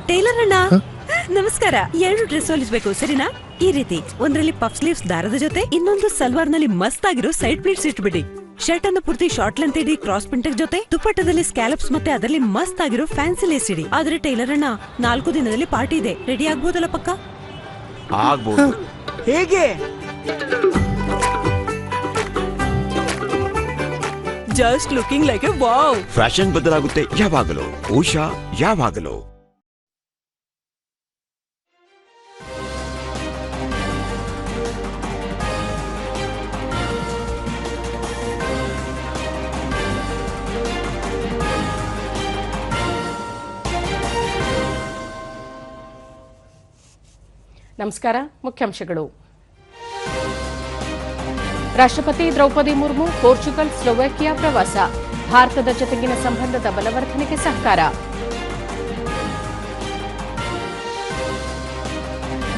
Tailor ಅಣ್ಣ ನಮಸ್ಕಾರ. 2 dress ಹೊಲಿಸ್ಬೇಕು, ಸರಿನಾ? ಈ ರೀತಿ ಒಂದ್ರಲ್ಲಿ ಪಫ್ ಸ್ಲೀವ್ಸ್ ದಾರದ ಜೊತೆ, ಇನ್ನೊಂದು ಸಲ್ವಾರ್ ನಲ್ಲಿ ಮಸ್ತ್ ಆಗಿರೋ ಸೈಡ್ ಪ್ಲೇಟ್ಸ್ ಇಟ್ಬಿಡಿ. ಶರ್ಟ್ ಅನ್ನು ಪೂರ್ತಿ ಶಾರ್ಟ್ ಲೆಂತ್ ಇಡಿ, ಕ್ರಾಸ್ ಪ್ರಿಂಟರ್ ಜೊತೆ ದುಪ್ಪಟ್ಟದಲ್ಲಿ ಸ್ಕ್ಯಾಲಪ್ಸ್ ಮತ್ತೆ ಅದರಲ್ಲಿ ಮಸ್ತ್ ಆಗಿರೋ ಫ್ಯಾನ್ಸಿ ಲೇಸ್ ಇಡಿ. ಆದ್ರೆ ಟೈಲರ್ ಅಣ್ಣ 4 ದಿನದಲ್ಲಿ ಪಾರ್ಟಿ ಇದೆ, ರೆಡಿ ಆಗ್ಬೋದಲ್ಲ? ಪಕ್ಕ ಆಗ್ಬೋದು. ಹೇಗೆ? Just looking like a wow. Fashion ಬದಲಾಗುತ್ತೆ ಯಾವಾಗಲೂ. ಉಷಾ ಯಾವಾಗಲೂ. ನಮಸ್ಕಾರ. ಮುಖ್ಯಾಂಶಗಳು. ರಾಷ್ಟ್ರಪತಿ ದ್ರೌಪದಿ ಮುರ್ಮು ಪೋರ್ಚುಗಲ್, ಸ್ಲೋವಾಕಿಯಾ ಪ್ರವಾಸ. ಭಾರತದ ಜೊತೆಗಿನ ಸಂಬಂಧದ ಬಲವರ್ಧನೆಗೆ ಸಹಕಾರ.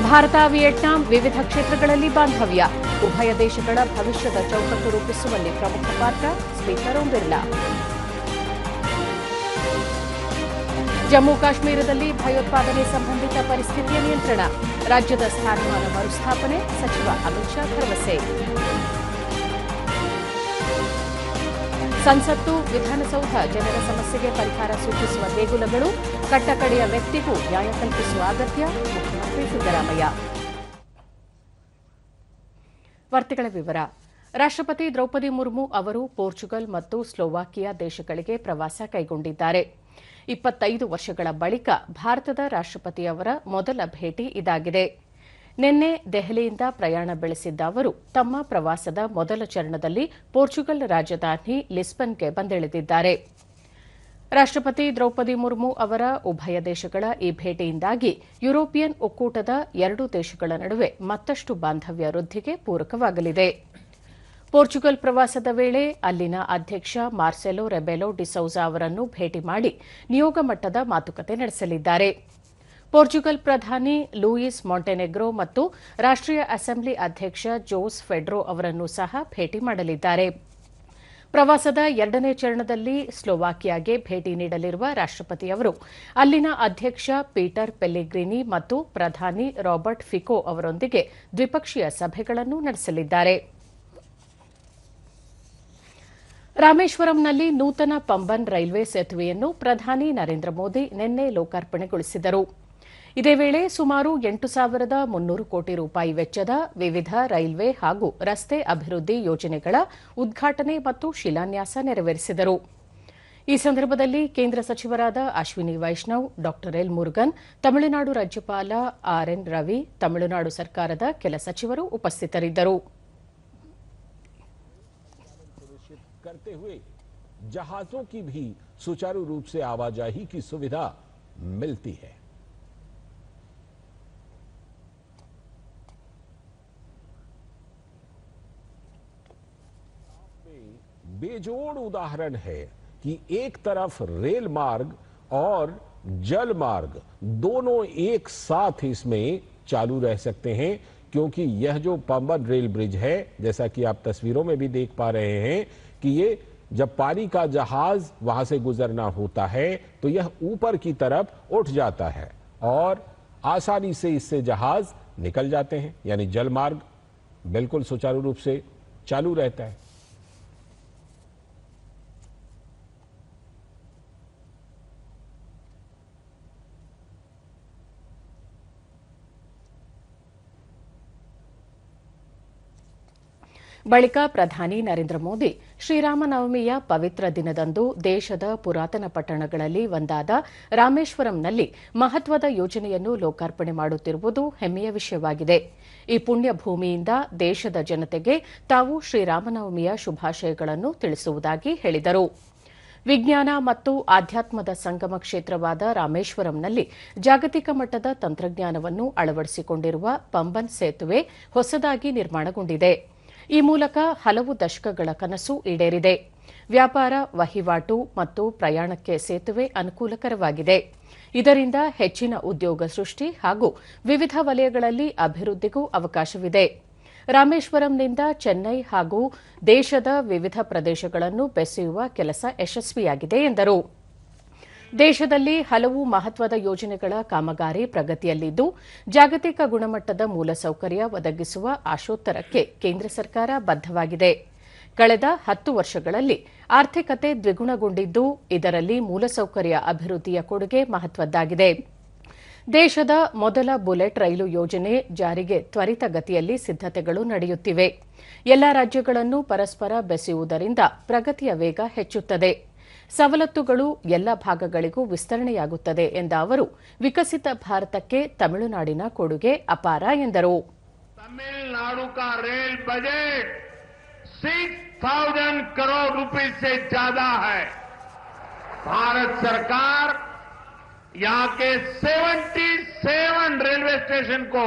ಭಾರತ ವಿಯೆಟ್ನಾಂ ವಿವಿಧ ಕ್ಷೇತ್ರಗಳಲ್ಲಿ ಬಾಂಧವ್ಯ. ಉಭಯ ದೇಶಗಳ ಭವಿಷ್ಯದ ಚೌಕಟ್ಟು ರೂಪಿಸುವಲ್ಲಿ ಪ್ರಮುಖ ಪಾತ್ರ. ಸ್ಪೀಕರ್ ಓಂ ಬಿರ್ಲಾ. ಜಮ್ಮು ಕಾಶ್ಮೀರದಲ್ಲಿ ಭಯೋತ್ಪಾದನೆ ಸಂಬಂಧಿತ ಪರಿಸ್ಥಿತಿಯ ನಿಯಂತ್ರಣ. ರಾಜ್ಯದ ಸ್ಥಾನಮಾನ ಮರುಸ್ಥಾಪನೆ. ಸಚಿವ ಅಮಿತ್ ಶಾ ಭರವಸೆ. ಸಂಸತ್ತು, ವಿಧಾನಸೌಧ ಜನರ ಸಮಸ್ಯೆಗೆ ಪರಿಹಾರ ಸೂಚಿಸುವ ದೇಗುಲಗಳು. ಕಟ್ಟಕಡೆಯ ವ್ಯಕ್ತಿಗೂ ನ್ಯಾಯ ಕಲ್ಪಿಸುವ ಅಗತ್ಯ. ಮುಖ್ಯಮಂತ್ರಿ ಸಿದ್ದರಾಮಯ್ಯ. ವಾರ್ತೆಗಳ ವಿವರ. ರಾಷ್ಟ್ರಪತಿ ದ್ರೌಪದಿ ಮುರ್ಮು ಅವರು ಪೋರ್ಚುಗಲ್ ಮತ್ತು ಸ್ಲೋವಾಕಿಯಾ ದೇಶಗಳಿಗೆ ಪ್ರವಾಸ ಕೈಗೊಂಡಿದ್ದಾರೆ. 25 ವರ್ಷಗಳ ಬಳಿಕ ಭಾರತದ ರಾಷ್ಟ್ರಪತಿಯವರ ಮೊದಲ ಭೇಟಿ ಇದಾಗಿದೆ. ನಿನ್ನೆ ದೆಹಲಿಯಿಂದ ಪ್ರಯಾಣ ಬೆಳೆಸಿದ್ದ ಅವರು ತಮ್ಮ ಪ್ರವಾಸದ ಮೊದಲ ಚರಣದಲ್ಲಿ ಪೋರ್ಚುಗಲ್ ರಾಜಧಾನಿ ಲಿಸ್ಬನ್ಗೆ ಬಂದಿಳಿದಿದ್ದಾರೆ. ರಾಷ್ಟ್ರಪತಿ ದ್ರೌಪದಿ ಮುರ್ಮು ಅವರ ಉಭಯ ದೇಶಗಳ ಈ ಭೇಟಿಯಿಂದಾಗಿ ಯುರೋಪಿಯನ್ ಒಕ್ಕೂಟದ 2 ದೇಶಗಳ ನಡುವೆ ಮತ್ತಷ್ಟು ಬಾಂಧವ್ಯ ವೃದ್ಧಿಗೆ ಪೂರಕವಾಗಲಿದೆ. ಪೋರ್ಚುಗಲ್ ಪ್ರವಾಸದ ವೇಳೆ ಅಲ್ಲಿನ ಅಧ್ಯಕ್ಷ ಮಾರ್ಸೆಲೋ ರೆಬೆಲೋ ಡಿಸೌಜಾ ಅವರನ್ನು ಭೇಟಿ ಮಾಡಿ ನಿಯೋಗ ಮಟ್ಟದ ಮಾತುಕತೆ ನಡೆಸಲಿದ್ದಾರೆ. ಪೋರ್ಚುಗಲ್ ಪ್ರಧಾನಿ ಲೂಯಿಸ್ ಮಾಂಟೆನೆಗ್ರೋ ಮತ್ತು ರಾಷ್ಟ್ರೀಯ ಅಸೆಂಬ್ಲಿ ಅಧ್ಯಕ್ಷ ಜೋಸ್ ಫೆಡ್ರೋ ಅವರನ್ನು ಸಹ ಭೇಟಿ ಮಾಡಲಿದ್ದಾರೆ. ಪ್ರವಾಸದ 2ನೇ ಚರಣದಲ್ಲಿ ಸ್ಲೋವಾಕಿಯಾಗೆ ಭೇಟಿ ನೀಡಲಿರುವ ರಾಷ್ಟ್ರಪತಿಯವರು ಅಲ್ಲಿನ ಅಧ್ಯಕ್ಷ ಪೀಟರ್ ಪೆಲ್ಲಿಗ್ರಿನಿ ಮತ್ತು ಪ್ರಧಾನಿ ರಾಬರ್ಟ್ ಫಿಕೋ ಅವರೊಂದಿಗೆ ದ್ವಿಪಕ್ಷೀಯ ಸಭೆಗಳನ್ನು ನಡೆಸಲಿದ್ದಾರೆ. ರಾಮೇಶ್ವರಂನಲ್ಲಿ ನೂತನ ಪಂಬನ್ ರೈಲ್ವೆ ಸೇತುವೆಯನ್ನು ಪ್ರಧಾನಿ ನರೇಂದ್ರ ಮೋದಿ ನಿನ್ನೆ ಲೋಕಾರ್ಪಣೆಗೊಳಿಸಿದರು. ಇದೇ ವೇಳೆ ಸುಮಾರು 8,300 ಕೋಟಿ ರೂಪಾಯಿ ವೆಚ್ಚದ ವಿವಿಧ ರೈಲ್ವೆ ಹಾಗೂ ರಸ್ತೆ ಅಭಿವೃದ್ಧಿ ಯೋಜನೆಗಳ ಉದ್ಘಾಟನೆ ಮತ್ತು ಶಿಲಾನ್ಯಾಸ ನೆರವೇರಿಸಿದರು. ಈ ಸಂದರ್ಭದಲ್ಲಿ ಕೇಂದ್ರ ಸಚಿವರಾದ ಅಶ್ವಿನಿ ವೈಷ್ಣವ್, ಡಾ ಎಲ್ ಮುರುಗನ್, ತಮಿಳುನಾಡು ರಾಜ್ಯಪಾಲ ಆರ್ಎನ್ ರವಿ, ತಮಿಳುನಾಡು ಸರ್ಕಾರದ ಕೆಲ ಸಚಿವರು ಉಪಸ್ಥಿತರಿದ್ದರು. करते हुए जहाजों की भी सुचारू रूप से आवाजाही की सुविधा मिलती है। बेजोड़ उदाहरण है कि एक तरफ रेल मार्ग और जल मार्ग दोनों एक साथ इसमें चालू रह सकते हैं, क्योंकि यह जो पंबन रेल ब्रिज है, जैसा कि आप तस्वीरों में भी देख पा रहे हैं कि ये जब पानी का जहाज वहां से गुजरना होता है तो यह ऊपर की तरफ उठ जाता है और आसानी से इससे जहाज निकल जाते हैं, यानी जल मार्ग बिल्कुल सुचारू रूप से चालू रहता है। ಬಳಿಕ ಪ್ರಧಾನಿ ನರೇಂದ್ರ ಮೋದಿ ಶ್ರೀರಾಮನವಮಿಯ ಪವಿತ್ರ ದಿನದಂದು ದೇಶದ ಪುರಾತನ ಪಟ್ಟಣಗಳಲ್ಲಿ ಒಂದಾದ ರಾಮೇಶ್ವರಂನಲ್ಲಿ ಮಹತ್ವದ ಯೋಜನೆಯನ್ನು ಲೋಕಾರ್ಪಣೆ ಮಾಡುತ್ತಿರುವುದು ಹೆಮ್ಮೆಯ ವಿಷಯವಾಗಿದೆ. ಈ ಪುಣ್ಯ ಭೂಮಿಯಿಂದ ದೇಶದ ಜನತೆಗೆ ತಾವು ಶ್ರೀರಾಮನವಮಿಯ ಶುಭಾಶಯಗಳನ್ನು ತಿಳಿಸುವುದಾಗಿ ಹೇಳಿದರು. ವಿಜ್ಞಾನ ಮತ್ತು ಆಧ್ಯಾತ್ಮದ ಸಂಗಮ ಕ್ಷೇತ್ರವಾದ ರಾಮೇಶ್ವರಂನಲ್ಲಿ ಜಾಗತಿಕ ಮಟ್ಟದ ತಂತ್ರಜ್ಞಾನವನ್ನು ಅಳವಡಿಸಿಕೊಂಡಿರುವ ಪಂಬನ್ ಸೇತುವೆ ಹೊಸದಾಗಿ ನಿರ್ಮಾಣಗೊಂಡಿದೆ. ಈ ಮೂಲಕ ಹಲವು ದಶಕಗಳ ಕನಸು ಈಡೇರಿದೆ. ವ್ಯಾಪಾರ, ವಹಿವಾಟು ಮತ್ತು ಪ್ರಯಾಣಕ್ಕೆ ಸೇತುವೆ ಅನುಕೂಲಕರವಾಗಿದೆ. ಇದರಿಂದ ಹೆಚ್ಚಿನ ಉದ್ಯೋಗ ಸೃಷ್ಟಿ ಹಾಗೂ ವಿವಿಧ ವಲಯಗಳಲ್ಲಿ ಅಭಿವೃದ್ಧಿಗೂ ಅವಕಾಶವಿದೆ. ರಾಮೇಶ್ವರಂನಿಂದ ಚೆನ್ನೈ ಹಾಗೂ ದೇಶದ ವಿವಿಧ ಪ್ರದೇಶಗಳನ್ನು ಬೆಸೆಯುವ ಕೆಲಸ ಯಶಸ್ವಿಯಾಗಿದೆ ಎಂದರು. ದೇಶದಲ್ಲಿ ಹಲವು ಮಹತ್ವದ ಯೋಜನೆಗಳ ಕಾಮಗಾರಿ ಪ್ರಗತಿಯಲ್ಲಿದ್ದು ಜಾಗತಿಕ ಗುಣಮಟ್ಟದ ಮೂಲಸೌಕರ್ಯ ಒದಗಿಸುವ ಆಶೋತ್ತರಕ್ಕೆ ಕೇಂದ್ರ ಸರ್ಕಾರ ಬದ್ಧವಾಗಿದೆ. ಕಳೆದ 10 ವರ್ಷಗಳಲ್ಲಿ ಆರ್ಥಿಕತೆ ದ್ವಿಗುಣಗೊಂಡಿದ್ದು, ಇದರಲ್ಲಿ ಮೂಲಸೌಕರ್ಯ ಅಭಿವೃದ್ಧಿಯ ಕೊಡುಗೆ ಮಹತ್ವದ್ದಾಗಿದೆ. ದೇಶದ ಮೊದಲ ಬುಲೆಟ್ ರೈಲು ಯೋಜನೆ ಜಾರಿಗೆ ತ್ವರಿತಗತಿಯಲ್ಲಿ ಸಿದ್ದತೆಗಳು ನಡೆಯುತ್ತಿವೆ. ಎಲ್ಲ ರಾಜ್ಯಗಳನ್ನು ಪರಸ್ಪರ ಬೆಸೆಯುವುದರಿಂದ ಪ್ರಗತಿಯ ವೇಗ ಹೆಚ್ಚುತ್ತದೆ. ಸವಲತ್ತುಗಳು ಎಲ್ಲ ಭಾಗಗಳಿಗೂ ವಿಸ್ತರಣೆಯಾಗುತ್ತದೆ ಎಂದ ಅವರು, ವಿಕಸಿತ ಭಾರತಕ್ಕೆ ತಮಿಳುನಾಡಿನ ಕೊಡುಗೆ ಅಪಾರ ಎಂದರು. तमिलनाडु का रेल बजट 6,000 करोड़ रुपए से ज्यादा है. भारत सरकार यहां के 77 रेलवे स्टेशन को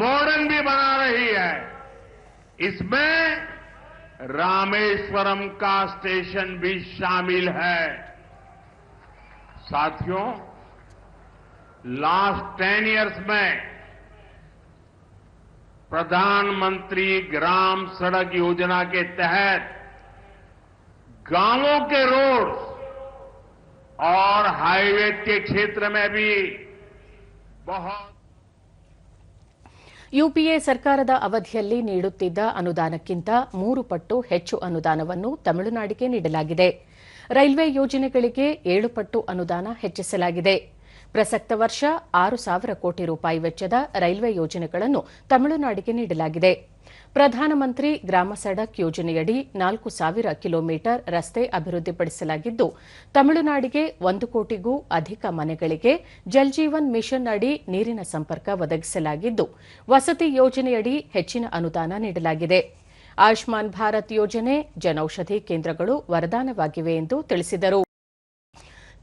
मॉडर्न भी बना रही है. इसमें रामेश्वरम का स्टेशन भी शामिल है. साथियों, लास्ट 10 इयर्स में प्रधानमंत्री ग्राम सड़क योजना के तहत गांवों के रोड और हाईवे के क्षेत्र में भी बहुत ಯುಪಿಎ ಸರ್ಕಾರದ ಅವಧಿಯಲ್ಲಿ ನೀಡುತ್ತಿದ್ದ ಅನುದಾನಕ್ಕಿಂತ 3 ಪಟ್ಟು ಹೆಚ್ಚು ಅನುದಾನವನ್ನು ತಮಿಳುನಾಡಿಗೆ ನೀಡಲಾಗಿದೆ. ರೈಲ್ವೆ ಯೋಜನೆಗಳಿಗೆ 7 ಪಟ್ಟು ಅನುದಾನ ಹೆಚ್ಚಿಸಲಾಗಿದೆ. ಪ್ರಸಕ್ತ ವರ್ಷ 6,000 ಕೋಟಿ ರೂಪಾಯಿ ವೆಚ್ಚದ ರೈಲ್ವೆ ಯೋಜನೆಗಳನ್ನು ತಮಿಳುನಾಡಿಗೆ ನೀಡಲಾಗಿದೆ. ಪ್ರಧಾನಮಂತ್ರಿ ಗ್ರಾಮ ಸಡಕ್ ಯೋಜನೆಯಡಿ 4,000 ಕಿಲೋಮೀಟರ್ ರಸ್ತೆ ಅಭಿವೃದ್ಧಿಪಡಿಸಲಾಗಿದ್ದು, ತಮಿಳುನಾಡಿಗೆ 1 ಕೋಟಿಗೂ ಅಧಿಕ ಮನೆಗಳಿಗೆ ಜಲ್ ಜೀವನ್ ಮಿಷನ್ ಅಡಿ ನೀರಿನ ಸಂಪರ್ಕ ಒದಗಿಸಲಾಗಿದ್ದು, ವಸತಿ ಯೋಜನೆಯಡಿ ಹೆಚ್ಚಿನ ಅನುದಾನ ನೀಡಲಾಗಿದೆ. ಆಯುಷ್ಮಾನ್ ಭಾರತ್ ಯೋಜನೆ, ಜನೌಷಧಿ ಕೇಂದ್ರಗಳು ವರದಾನವಾಗಿವೆ ಎಂದು ತಿಳಿಸಿದರು.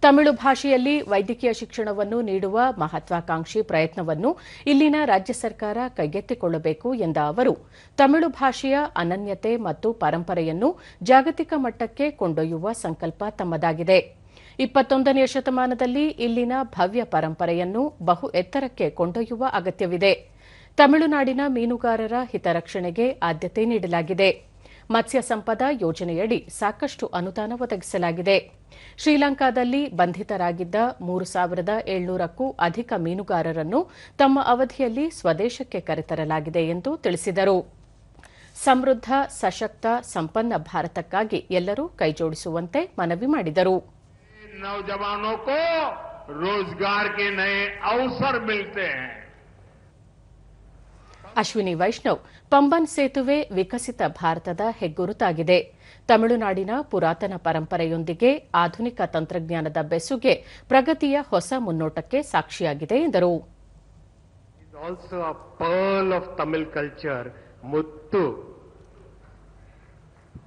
ತಮಿಳು ಭಾಷೆಯಲ್ಲಿ ವೈದ್ಯಕೀಯ ಶಿಕ್ಷಣವನ್ನು ನೀಡುವ ಮಹತ್ವಾಕಾಂಕ್ಷಿ ಪ್ರಯತ್ನವನ್ನು ಇಲ್ಲಿನ ರಾಜ್ಯ ಸರ್ಕಾರ ಕೈಗೆತ್ತಿಕೊಳ್ಳಬೇಕು ಎಂದ ಅವರು, ತಮಿಳು ಭಾಷೆಯ ಅನನ್ಯತೆ ಮತ್ತು ಪರಂಪರೆಯನ್ನು ಜಾಗತಿಕ ಮಟ್ಟಕ್ಕೆ ಕೊಂಡೊಯ್ಯುವ ಸಂಕಲ್ಪ ತಮ್ಮದಾಗಿದೆ. 21ನೇ ಶತಮಾನದಲ್ಲಿ ಇಲ್ಲಿನ ಭವ್ಯ ಪರಂಪರೆಯನ್ನು ಬಹು ಎತ್ತರಕ್ಕೆ ಕೊಂಡೊಯ್ಯುವ ಅಗತ್ಯವಿದೆ. ತಮಿಳುನಾಡಿನ ಮೀನುಗಾರರ ಹಿತರಕ್ಷಣೆಗೆ ಆದ್ಯತೆ ನೀಡಲಾಗಿದೆ. ಮತ್ಸ್ಯ ಸಂಪದ ಯೋಜನೆಯಡಿ ಸಾಕಷ್ಟು ಅನುದಾನ ಒದಗಿಸಲಾಗಿದೆ. ಶ್ರೀಲಂಕಾದಲ್ಲಿ ಬಂಧಿತರಾಗಿದ್ದ 3,700ಕ್ಕೂ ಅಧಿಕ ಮೀನುಗಾರರನ್ನು ತಮ್ಮ ಅವಧಿಯಲ್ಲಿ ಸ್ವದೇಶಕ್ಕೆ ಕರೆತರಲಾಗಿದೆ ಎಂದು ತಿಳಿಸಿದರು. ಸಮೃದ್ಧ, ಸಶಕ್ತ, ಸಂಪನ್ನ ಭಾರತಕ್ಕಾಗಿ ಎಲ್ಲರೂ ಕೈಜೋಡಿಸುವಂತೆ ಮನವಿ ಮಾಡಿದರು. नौजवानों को रोजगार के नए अवसर मिलते हैं. ಅಶ್ವಿನಿ ವೈಷ್ಣವ್, ಪಂಬನ್ ಸೇತುವೆ ವಿಕಸಿತ ಭಾರತದ ಹೆಗ್ಗುರುತಾಗಿದೆ. ತಮಿಳುನಾಡಿನ ಪುರಾತನ ಪರಂಪರೆಯೊಂದಿಗೆ ಆಧುನಿಕ ತಂತ್ರಜ್ಞಾನದ ಬೆಸುಗೆ ಪ್ರಗತಿಯ ಹೊಸ ಮುನ್ನೋಟಕ್ಕೆ ಸಾಕ್ಷಿಯಾಗಿದೆ ಎಂದರು. Also a pearl of Tamil culture, Muttu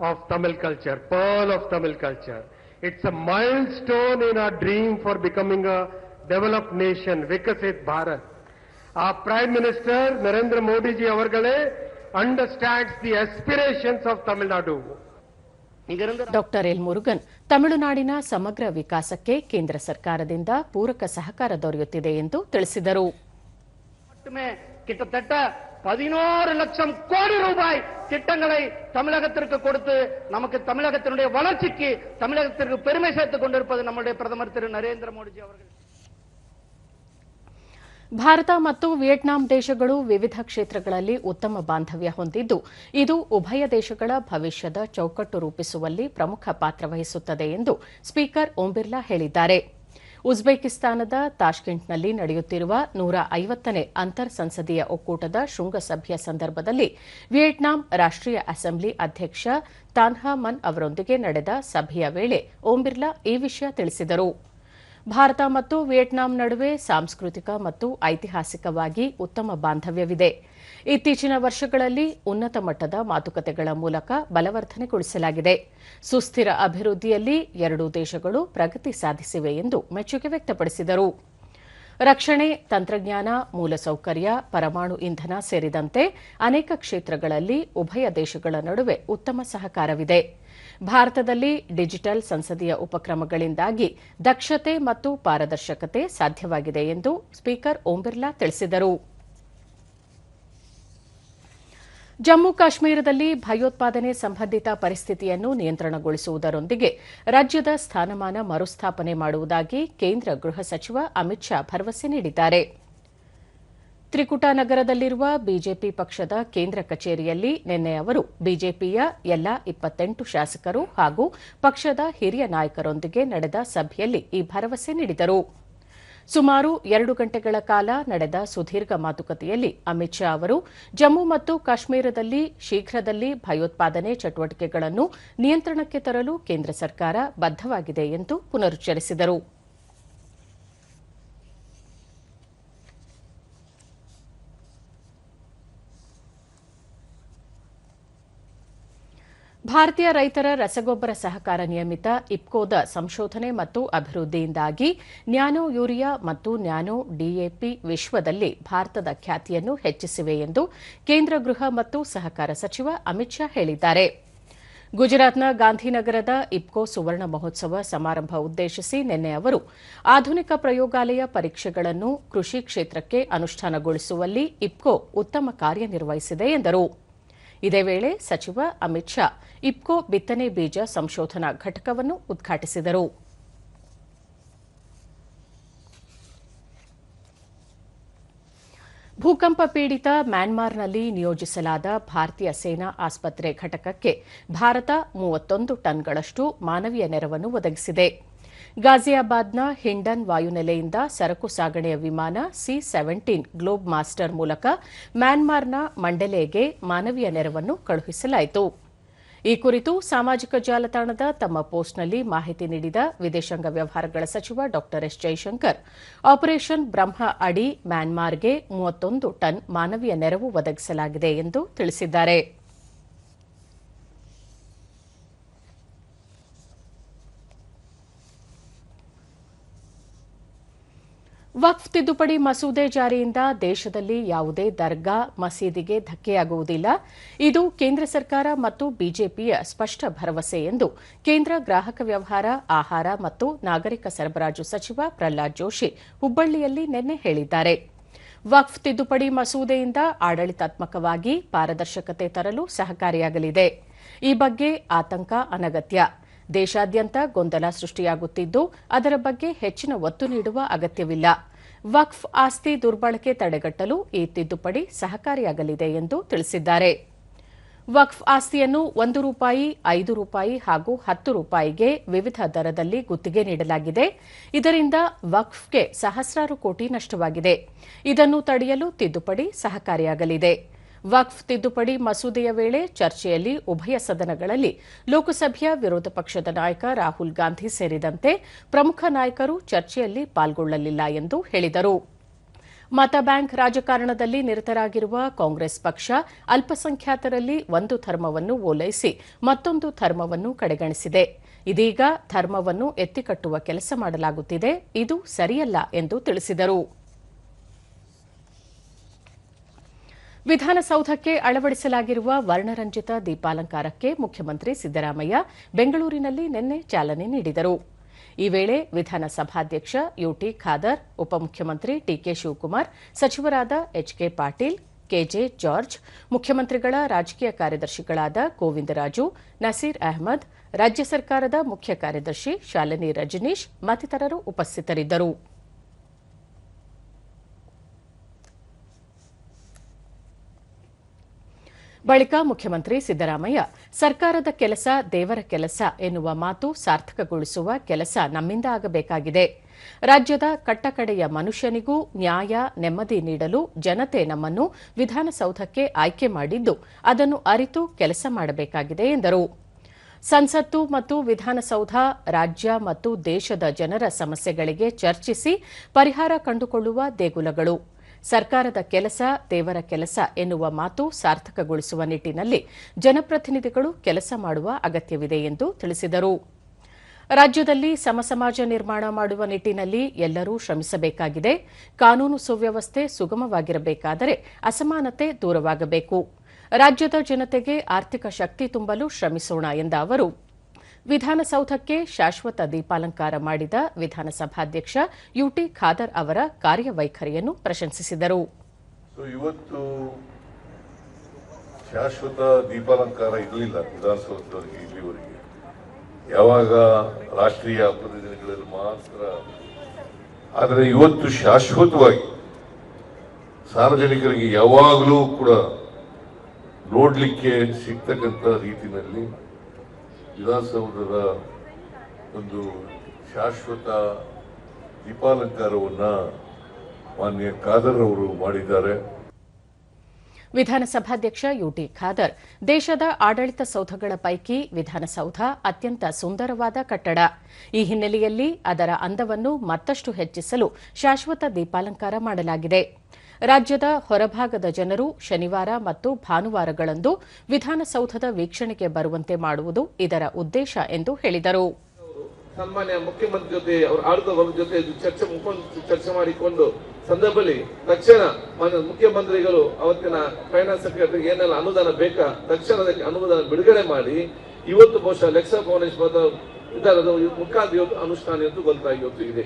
of Tamil culture, pearl of Tamil culture. It's a milestone in our dream for becoming a developed nation, Vikasit Bharat. Our Prime Minister Narendra Modi ji avargale understands the aspirations of Tamil Nadu. Doctor L Murugan, ತಮಿಳುನಾಡಿನ ಸಮಗ್ರ ವಿಕಾಸಕ್ಕೆ ಕೇಂದ್ರ ಸರ್ಕಾರದಿಂದ ಪೂರಕ ಸಹಕಾರ ದೊರೆಯುತ್ತಿದೆ ಎಂದು ತಿಳಿಸಿದರು. கிட்டத்தட்ட 11 லட்சம் கோடி ரூபாய் திட்டங்களை தமிழகத்திற்கு கொடுத்து நமக்கு தமிழகத்தினுடைய வளர்ச்சிக்கு தமிழகத்திற்கு பெருமை சேர்த்துக் கொண்டிருப்பது நம்முடைய பிரதமர் திரு நரேந்திர மோடிஜி அவர்கள். ಭಾರತ ಮತ್ತು ವಿಯೆಟ್ನಾಂ ದೇಶಗಳು ವಿವಿಧ ಕ್ಷೇತ್ರಗಳಲ್ಲಿ ಉತ್ತಮ ಬಾಂಧವ್ಯ ಹೊಂದಿದ್ದು, ಇದು ಉಭಯ ದೇಶಗಳ ಭವಿಷ್ಯದ ಚೌಕಟ್ಟು ರೂಪಿಸುವಲ್ಲಿ ಪ್ರಮುಖ ಪಾತ್ರ ವಹಿಸುತ್ತದೆ ಎಂದು ಸ್ಪೀಕರ್ ಓಂ ಬಿರ್ಲಾ ಹೇಳಿದ್ದಾರೆ. ಉಜ್ಬೇಕಿಸ್ತಾನದ ತಾಷ್ಕೆಂಟ್ನಲ್ಲಿ ನಡೆಯುತ್ತಿರುವ 150ನೇ ಅಂತರ್ ಸಂಸದೀಯ ಒಕ್ಕೂಟದ ಶೃಂಗಸಭೆಯ ಸಂದರ್ಭದಲ್ಲಿ ವಿಯೆಟ್ನಾಂ ರಾಷ್ಟ್ರೀಯ ಅಸೆಂಬ್ಲಿ ಅಧ್ಯಕ್ಷ ತಾನ್ ಹಾ ಮನ್ ಅವರೊಂದಿಗೆ ನಡೆದ ಸಭೆಯ ವೇಳೆ ಓಂ ಬಿರ್ಲಾ ಈ ವಿಷಯ ತಿಳಿಸಿದರು. ಭಾರತ ಮತ್ತು ವಿಯೆಟ್ನಾಂ ನಡುವೆ ಸಾಂಸ್ಕೃತಿಕ ಮತ್ತು ಐತಿಹಾಸಿಕವಾಗಿ ಉತ್ತಮ ಬಾಂಧವ್ಯವಿದೆ. ಇತ್ತೀಚಿನ ವರ್ಷಗಳಲ್ಲಿ ಉನ್ನತ ಮಟ್ಟದ ಮಾತುಕತೆಗಳ ಮೂಲಕ ಬಲವರ್ಧನೆಗೊಳಿಸಲಾಗಿದೆ. ಸುಸ್ಥಿರ ಅಭಿವೃದ್ಧಿಯಲ್ಲಿ ಎರಡೂ ದೇಶಗಳು ಪ್ರಗತಿ ಸಾಧಿಸಿವೆ ಎಂದು ಮೆಚ್ಚುಗೆ ವ್ಯಕ್ತಪಡಿಸಿದರು. ರಕ್ಷಣೆ, ತಂತ್ರಜ್ಞಾನ, ಮೂಲಸೌಕರ್ಯ, ಪರಮಾಣು ಇಂಧನ ಸೇರಿದಂತೆ ಅನೇಕ ಕ್ಷೇತ್ರಗಳಲ್ಲಿ ಉಭಯ ದೇಶಗಳ ನಡುವೆ ಉತ್ತಮ ಸಹಕಾರವಿದೆ. ಭಾರತದಲ್ಲಿ ಡಿಜಿಟಲ್ ಸಂಸದೀಯ ಉಪಕ್ರಮಗಳಿಂದಾಗಿ ದಕ್ಷತೆ ಮತ್ತು ಪಾರದರ್ಶಕತೆ ಸಾಧ್ಯವಾಗಿದೆ ಎಂದು ಸ್ಪೀಕರ್ ಓಂ ಬಿರ್ಲಾ ತಿಳಿಸಿದರು. ಜಮ್ಮು ಕಾಶ್ಮೀರದಲ್ಲಿ ಭಯೋತ್ಪಾದನೆ ಸಂಬಂಧಿತ ಪರಿಸ್ಥಿತಿಯನ್ನು ನಿಯಂತ್ರಣಗೊಳಿಸುವುದರೊಂದಿಗೆ ರಾಜ್ಯದ ಸ್ಥಾನಮಾನ ಮರುಸ್ಥಾಪನೆ ಮಾಡುವುದಾಗಿ ಕೇಂದ್ರ ಗೃಹ ಸಚಿವ ಅಮಿತ್ ಶಾ ಭರವಸೆ ನೀಡಿದ್ದಾರೆ. ತ್ರಿಕುಟ ನಗರದಲ್ಲಿರುವ ಬಿಜೆಪಿ ಪಕ್ಷದ ಕೇಂದ್ರ ಕಚೇರಿಯಲ್ಲಿ ನಿನ್ನೆ ಅವರು ಬಿಜೆಪಿಯ ಎಲ್ಲಾ 28 ಶಾಸಕರು ಹಾಗೂ ಪಕ್ಷದ ಹಿರಿಯ ನಾಯಕರೊಂದಿಗೆ ನಡೆದ ಸಭೆಯಲ್ಲಿ ಈ ಭರವಸೆ ನೀಡಿದರು. ಸುಮಾರು 2 ಗಂಟೆಗಳ ಕಾಲ ನಡೆದ ಸುದೀರ್ಘ ಮಾತುಕತೆಯಲ್ಲಿ ಅಮಿತ್ ಶಾ ಅವರು ಜಮ್ಮು ಮತ್ತು ಕಾಶ್ಮೀರದಲ್ಲಿ ಶೀಘ್ರದಲ್ಲಿ ಭಯೋತ್ಪಾದನೆ ಚಟುವಟಿಕೆಗಳನ್ನು ನಿಯಂತ್ರಣಕ್ಕೆ ತರಲು ಕೇಂದ್ರ ಸರ್ಕಾರ ಬದ್ದವಾಗಿದೆ ಎಂದು ಪುನರುಚ್ಚರಿಸಿದರು. ಭಾರತೀಯ ರೈತರ ರಸಗೊಬ್ಬರ ಸಹಕಾರ ನಿಯಮಿತ ಇಫ್ಕೋದ ಸಂಶೋಧನೆ ಮತ್ತು ಅಭಿವೃದ್ಧಿಯಿಂದಾಗಿ ನ್ಯಾನೋ ಯೂರಿಯಾ ಮತ್ತು ನ್ಯಾನೋ ಡಿಎಪಿ ವಿಶ್ವದಲ್ಲಿ ಭಾರತದ ಖ್ಯಾತಿಯನ್ನು ಹೆಚ್ಚಿಸಿವೆ ಎಂದು ಕೇಂದ್ರ ಗೃಹ ಮತ್ತು ಸಹಕಾರ ಸಚಿವ ಅಮಿತ್ ಶಾ ಹೇಳಿದ್ದಾರೆ. ಗುಜರಾತ್ನ ಗಾಂಧಿನಗರದ ಇಫ್ಕೋ ಸುವರ್ಣ ಮಹೋತ್ಸವ ಸಮಾರಂಭ ಉದ್ದೇಶಿಸಿ ನಿನ್ನೆ ಅವರು ಆಧುನಿಕ ಪ್ರಯೋಗಾಲಯ ಪರೀಕ್ಷೆಗಳನ್ನು ಕೃಷಿ ಕ್ಷೇತ್ರಕ್ಕೆ ಅನುಷ್ಠಾನಗೊಳಿಸುವಲ್ಲಿ ಇಫ್ಕೋ ಉತ್ತಮ ಕಾರ್ಯನಿರ್ವಹಿಸಿದೆ ಎಂದರು. ಇದೇ ವೇಳೆ ಸಚಿವ ಅಮಿತ್ ಶಾ ಇಫ್ಕೋ ಬಿತ್ತನೆ ಬೀಜ ಸಂಶೋಧನಾ ಘಟಕವನ್ನು ಉದ್ಘಾಟಿಸಿದರು. ಭೂಕಂಪ ಪೀಡಿತ ಮ್ಯಾನ್ಮಾರ್ನಲ್ಲಿ ನಿಯೋಜಿಸಲಾದ ಭಾರತೀಯ ಸೇನಾ ಆಸ್ಪತ್ರೆ ಘಟಕಕ್ಕೆ ಭಾರತ 31 ಟನ್ಗಳಷ್ಟು ಮಾನವೀಯ ನೆರವನ್ನು ಒದಗಿಸಿದೆ. ಗಾಜಿಯಾಬಾದ್ನ ಹಿಂಡನ್ ವಾಯುನೆಲೆಯಿಂದ ಸರಕು ಸಾಗಣೆಯ ವಿಮಾನ C-17 ಗ್ಲೋಬ್ ಮಾಸ್ಟರ್ ಮೂಲಕ ಮ್ಯಾನ್ಮಾರ್ನ ಮಂಡಲೆಗೆ ಮಾನವೀಯ ನೆರವನ್ನು ಕಳುಹಿಸಲಾಯಿತು. ಈ ಕುರಿತು ಸಾಮಾಜಿಕ ಜಾಲತಾಣದ ತಮ್ಮ ಪೋಸ್ಟ್ನಲ್ಲಿ ಮಾಹಿತಿ ನೀಡಿದ ವಿದೇಶಾಂಗ ವ್ಯವಹಾರಗಳ ಸಚಿವ ಡಾ ಎಸ್ ಜೈಶಂಕರ್, ಆಪರೇಷನ್ ಬ್ರಹ್ಮ ಅಡಿ ಮ್ಯಾನ್ಮಾರ್ಗೆ 31 ಟನ್ ಮಾನವೀಯ ನೆರವು ಒದಗಿಸಲಾಗಿದೆ ಎಂದು ತಿಳಿಸಿದ್ದಾರೆ. ವಕ್ಫ್ ತಿದ್ದುಪಡಿ ಮಸೂದೆ ಜಾರಿಯಿಂದ ದೇಶದಲ್ಲಿ ಯಾವುದೇ ದರ್ಗಾ, ಮಸೀದಿಗೆ ಧಕ್ಕೆಯಾಗುವುದಿಲ್ಲ. ಇದು ಕೇಂದ್ರ ಸರ್ಕಾರ ಮತ್ತು ಬಿಜೆಪಿಯ ಸ್ಪಷ್ಟ ಭರವಸೆ ಎಂದು ಕೇಂದ್ರ ಗ್ರಾಹಕ ವ್ಯವಹಾರ, ಆಹಾರ ಮತ್ತು ನಾಗರಿಕ ಸರಬರಾಜು ಸಚಿವ ಪ್ರಹ್ಲಾದ್ ಜೋಶಿ ಹುಬ್ಬಳ್ಳಿಯಲ್ಲಿ ನಿನ್ನೆ ಹೇಳಿದ್ದಾರೆ. ವಕ್ಫ್ ತಿದ್ದುಪಡಿ ಮಸೂದೆಯಿಂದ ಆಡಳಿತಾತ್ಮಕವಾಗಿ ಪಾರದರ್ಶಕತೆ ತರಲು ಸಹಕಾರಿಯಾಗಲಿದೆ. ಈ ಬಗ್ಗೆ ಆತಂಕ ಅನಗತ್ಯ. ದೇಶಾದ್ಯಂತ ಗೊಂದಲ ಸೃಷ್ಟಿಯಾಗುತ್ತಿದ್ದು ಅದರ ಬಗ್ಗೆ ಹೆಚ್ಚಿನ ಒತ್ತು ನೀಡುವ ಅಗತ್ಯವಿಲ್ಲ. ವಕ್ಫ್ ಆಸ್ತಿ ದುರ್ಬಳಕೆ ತಡೆಗಟ್ಟಲು ಈ ತಿದ್ದುಪಡಿ ಸಹಕಾರಿಯಾಗಲಿದೆ ಎಂದು ತಿಳಿಸಿದ್ದಾರೆ. ವಕ್ಫ್ ಆಸ್ತಿಯನ್ನು ₹1, ₹5 ಹಾಗೂ ₹10ಗೆ ವಿವಿಧ ದರದಲ್ಲಿ ಗುತ್ತಿಗೆ ನೀಡಲಾಗಿದೆ. ಇದರಿಂದ ವಕ್ಫ್ಗೆ ಸಹಸ್ರಾರು ಕೋಟಿ ನಷ್ಟವಾಗಿದೆ. ಇದನ್ನು ತಡೆಯಲು ತಿದ್ದುಪಡಿ ಸಹಕಾರಿಯಾಗಲಿದೆ. ವಕ್ಫ್ ತಿದ್ದುಪಡಿ ಮಸೂದೆಯ ವೇಳೆ ಚರ್ಚೆಯಲ್ಲಿ ಉಭಯ ಸದನಗಳಲ್ಲಿ ಲೋಕಸಭೆಯ ವಿರೋಧ ಪಕ್ಷದ ನಾಯಕ ರಾಹುಲ್ ಗಾಂಧಿ ಸೇರಿದಂತೆ ಪ್ರಮುಖ ನಾಯಕರು ಚರ್ಚೆಯಲ್ಲಿ ಪಾಲ್ಗೊಳ್ಳಲಿಲ್ಲ ಎಂದು ಹೇಳಿದರು. ಮತ ಬ್ಯಾಂಕ್ ರಾಜಕಾರಣದಲ್ಲಿ ನಿರತರಾಗಿರುವ ಕಾಂಗ್ರೆಸ್ ಪಕ್ಷ ಅಲ್ಪಸಂಖ್ಯಾತರಲ್ಲಿ ಒಂದು ಧರ್ಮವನ್ನು ಓಲೈಸಿ ಮತ್ತೊಂದು ಧರ್ಮವನ್ನು ಕಡೆಗಣಿಸಿದೆ. ಇದೀಗ ಧರ್ಮವನ್ನು ಎತ್ತಿಕಟ್ಟುವ ಕೆಲಸ ಮಾಡಲಾಗುತ್ತಿದೆ. ಇದು ಸರಿಯಲ್ಲ ಎಂದು ತಿಳಿಸಿದರು. ವಿಧಾನಸೌಧಕ್ಕೆ ಅಳವಡಿಸಲಾಗಿರುವ ವರ್ಣರಂಜಿತ ದೀಪಾಲಂಕಾರಕ್ಕೆ ಮುಖ್ಯಮಂತ್ರಿ ಸಿದ್ದರಾಮಯ್ಯ ಬೆಂಗಳೂರಿನಲ್ಲಿ ನಿನ್ನೆ ಚಾಲನೆ ನೀಡಿದರು. ಈ ವೇಳೆ ವಿಧಾನಸಭಾಧ್ಯಕ್ಷ ಯುಟಿ ಖಾದರ್, ಉಪಮುಖ್ಯಮಂತ್ರಿ ಡಿಕೆ ಶಿವಕುಮಾರ್, ಸಚಿವರಾದ ಎಚ್ಕೆ ಪಾಟೀಲ್, ಕೆಜೆ ಜಾರ್ಜ್, ಮುಖ್ಯಮಂತ್ರಿಗಳ ರಾಜಕೀಯ ಕಾರ್ಯದರ್ಶಿಗಳಾದ ಗೋವಿಂದರಾಜು, ನಸೀರ್ ಅಹಮದ್, ರಾಜ್ಯ ಸರ್ಕಾರದ ಮುಖ್ಯ ಕಾರ್ಯದರ್ಶಿ ಶಾಲಿನಿ ರಜನೀಶ್ ಮತ್ತಿತರರು ಉಪಸ್ಥಿತರಿದ್ದರು. ಬಳಿಕ ಮುಖ್ಯಮಂತ್ರಿ ಸಿದ್ದರಾಮಯ್ಯ, ಸರ್ಕಾರದ ಕೆಲಸ ದೇವರ ಕೆಲಸ ಎನ್ನುವ ಮಾತು ಸಾರ್ಥಕಗೊಳಿಸುವ ಕೆಲಸ ನಮ್ಮಿಂದ ಆಗಬೇಕಾಗಿದೆ. ರಾಜ್ಯದ ಕಟ್ಟಕಡೆಯ ಮನುಷ್ಯನಿಗೂ ನ್ಯಾಯ, ನೆಮ್ಮದಿ ನೀಡಲು ಜನತೆ ನಮ್ಮನ್ನು ವಿಧಾನಸೌಧಕ್ಕೆ ಆಯ್ಕೆ ಮಾಡಿದ್ದು ಅದನ್ನು ಅರಿತು ಕೆಲಸ ಮಾಡಬೇಕಾಗಿದೆ ಎಂದರು. ಸಂಸತ್ತು ಮತ್ತು ವಿಧಾನಸೌಧ ರಾಜ್ಯ ಮತ್ತು ದೇಶದ ಜನರ ಸಮಸ್ಯೆಗಳಿಗೆ ಚರ್ಚಿಸಿ ಪರಿಹಾರ ಕಂಡುಕೊಳ್ಳುವ ದೇಗುಲಗಳು. ಸರ್ಕಾರದ ಕೆಲಸ ದೇವರ ಕೆಲಸ ಎನ್ನುವ ಮಾತು ಸಾರ್ಥಕಗೊಳಿಸುವ ನಿಟ್ಟಿನಲ್ಲಿ ಜನಪ್ರತಿನಿಧಿಗಳು ಕೆಲಸ ಮಾಡುವ ಅಗತ್ಯವಿದೆ ಎಂದು ತಿಳಿಸಿದರು. ರಾಜ್ಯದಲ್ಲಿ ಸಮಸಮಾಜ ನಿರ್ಮಾಣ ಮಾಡುವ ನಿಟ್ಟಿನಲ್ಲಿ ಎಲ್ಲರೂ ಶ್ರಮಿಸಬೇಕಾಗಿದೆ. ಕಾನೂನು ಸುವ್ಯವಸ್ಥೆ ಸುಗಮವಾಗಿರಬೇಕಾದರೆ ಅಸಮಾನತೆ ದೂರವಾಗಬೇಕು. ರಾಜ್ಯದ ಜನತೆಗೆ ಆರ್ಥಿಕ ಶಕ್ತಿ ತುಂಬಲು ಶ್ರಮಿಸೋಣ ಎಂದ ಅವರು, ವಿಧಾನಸೌಧಕ್ಕೆ ಶಾಶ್ವತ ದೀಪಾಲಂಕಾರ ಮಾಡಿದ ವಿಧಾನಸಭಾಧ್ಯಕ್ಷ ಯುಟಿ ಖಾದರ್ ಅವರ ಕಾರ್ಯವೈಖರಿಯನ್ನು ಪ್ರಶಂಸಿಸಿದರು. ಇವತ್ತು ಶಾಶ್ವತ ದೀಪಾಲಂಕಾರ ಇರಲಿಲ್ಲ ವಿಧಾನಸೌಧದವರಿಗೆ ಇಲ್ಲಿವರೆಗೆ. ಯಾವಾಗ ರಾಷ್ಟ್ರೀಯ ಹಬ್ಬದ ದಿನಗಳಲ್ಲಿ ಮಾತ್ರ. ಆದರೆ ಇವತ್ತು ಶಾಶ್ವತವಾಗಿ ಸಾರ್ವಜನಿಕರಿಗೆ ಯಾವಾಗಲೂ ಕೂಡ ನೋಡ್ಲಿಕ್ಕೆ ಸಿಗ್ತಕ್ಕಂಥ ರೀತಿಯಲ್ಲಿ ವಿಧಾನಸೌಧದ ಒಂದು ಶಾಶ್ವತ ದೀಪಾಲಂಕಾರವನ್ನ ಮಾನ್ಯ ಖಾದರ್ ಅವರು ಮಾಡಿದ್ದಾರೆ. ವಿಧಾನಸಭಾಧ್ಯಕ್ಷ ಯುಟಿ ಖಾದರ್, ದೇಶದ ಆಡಳಿತ ಸೌಧಗಳ ಪೈಕಿ ವಿಧಾನಸೌಧ ಅತ್ಯಂತ ಸುಂದರವಾದ ಕಟ್ಟಡ. ಈ ಹಿನ್ನೆಲೆಯಲ್ಲಿ ಅದರ ಅಂದವನ್ನು ಮತ್ತಷ್ಟು ಹೆಚ್ಚಿಸಲು ಶಾಶ್ವತ ದೀಪಾಲಂಕಾರ ಮಾಡಲಾಗಿದೆ. ರಾಜ್ಯದ ಹೊರಭಾಗದ ಜನರು ಶನಿವಾರ ಮತ್ತು ಭಾನುವಾರಗಳಂದು ವಿಧಾನಸೌಧದ ವೀಕ್ಷಣೆಗೆ ಬರುವಂತೆ ಮಾಡುವುದು ಇದರ ಉದ್ದೇಶ ಎಂದು ಹೇಳಿದರು. ಸನ್ಮಾನ್ಯ ಮುಖ್ಯಮಂತ್ರಿ ಜೊತೆ ಅವರ ಆಡಳಿತ ವರ್ಗದ ಜೊತೆ ಚರ್ಚೆ ಮಾಡಿಕೊಂಡು ಸಂದರ್ಭದಲ್ಲಿ ತಕ್ಷಣ ಮುಖ್ಯಮಂತ್ರಿಗಳು ಅವತ್ತಿನ ಫೈನಾನ್ಸ್ ಸೆಕ್ರೆಟರಿಗೆ ಏನೆಲ್ಲ ಅನುದಾನ ಬೇಕಾ ತಕ್ಷಣದಕ್ಕೆ ಅನುದಾನ ಬಿಡುಗಡೆ ಮಾಡಿ ಇವತ್ತು ಬಹುಶಃ ಲೆಕ್ಸ ಫೌಂಡೇಶನ್ ವಿಧಾನದ ಮುಖಾಂತರ ಇವತ್ತು ಅನುಷ್ಠಾನ ಎಂದು ಗೊತ್ತಾಗಿ ಇದೆ.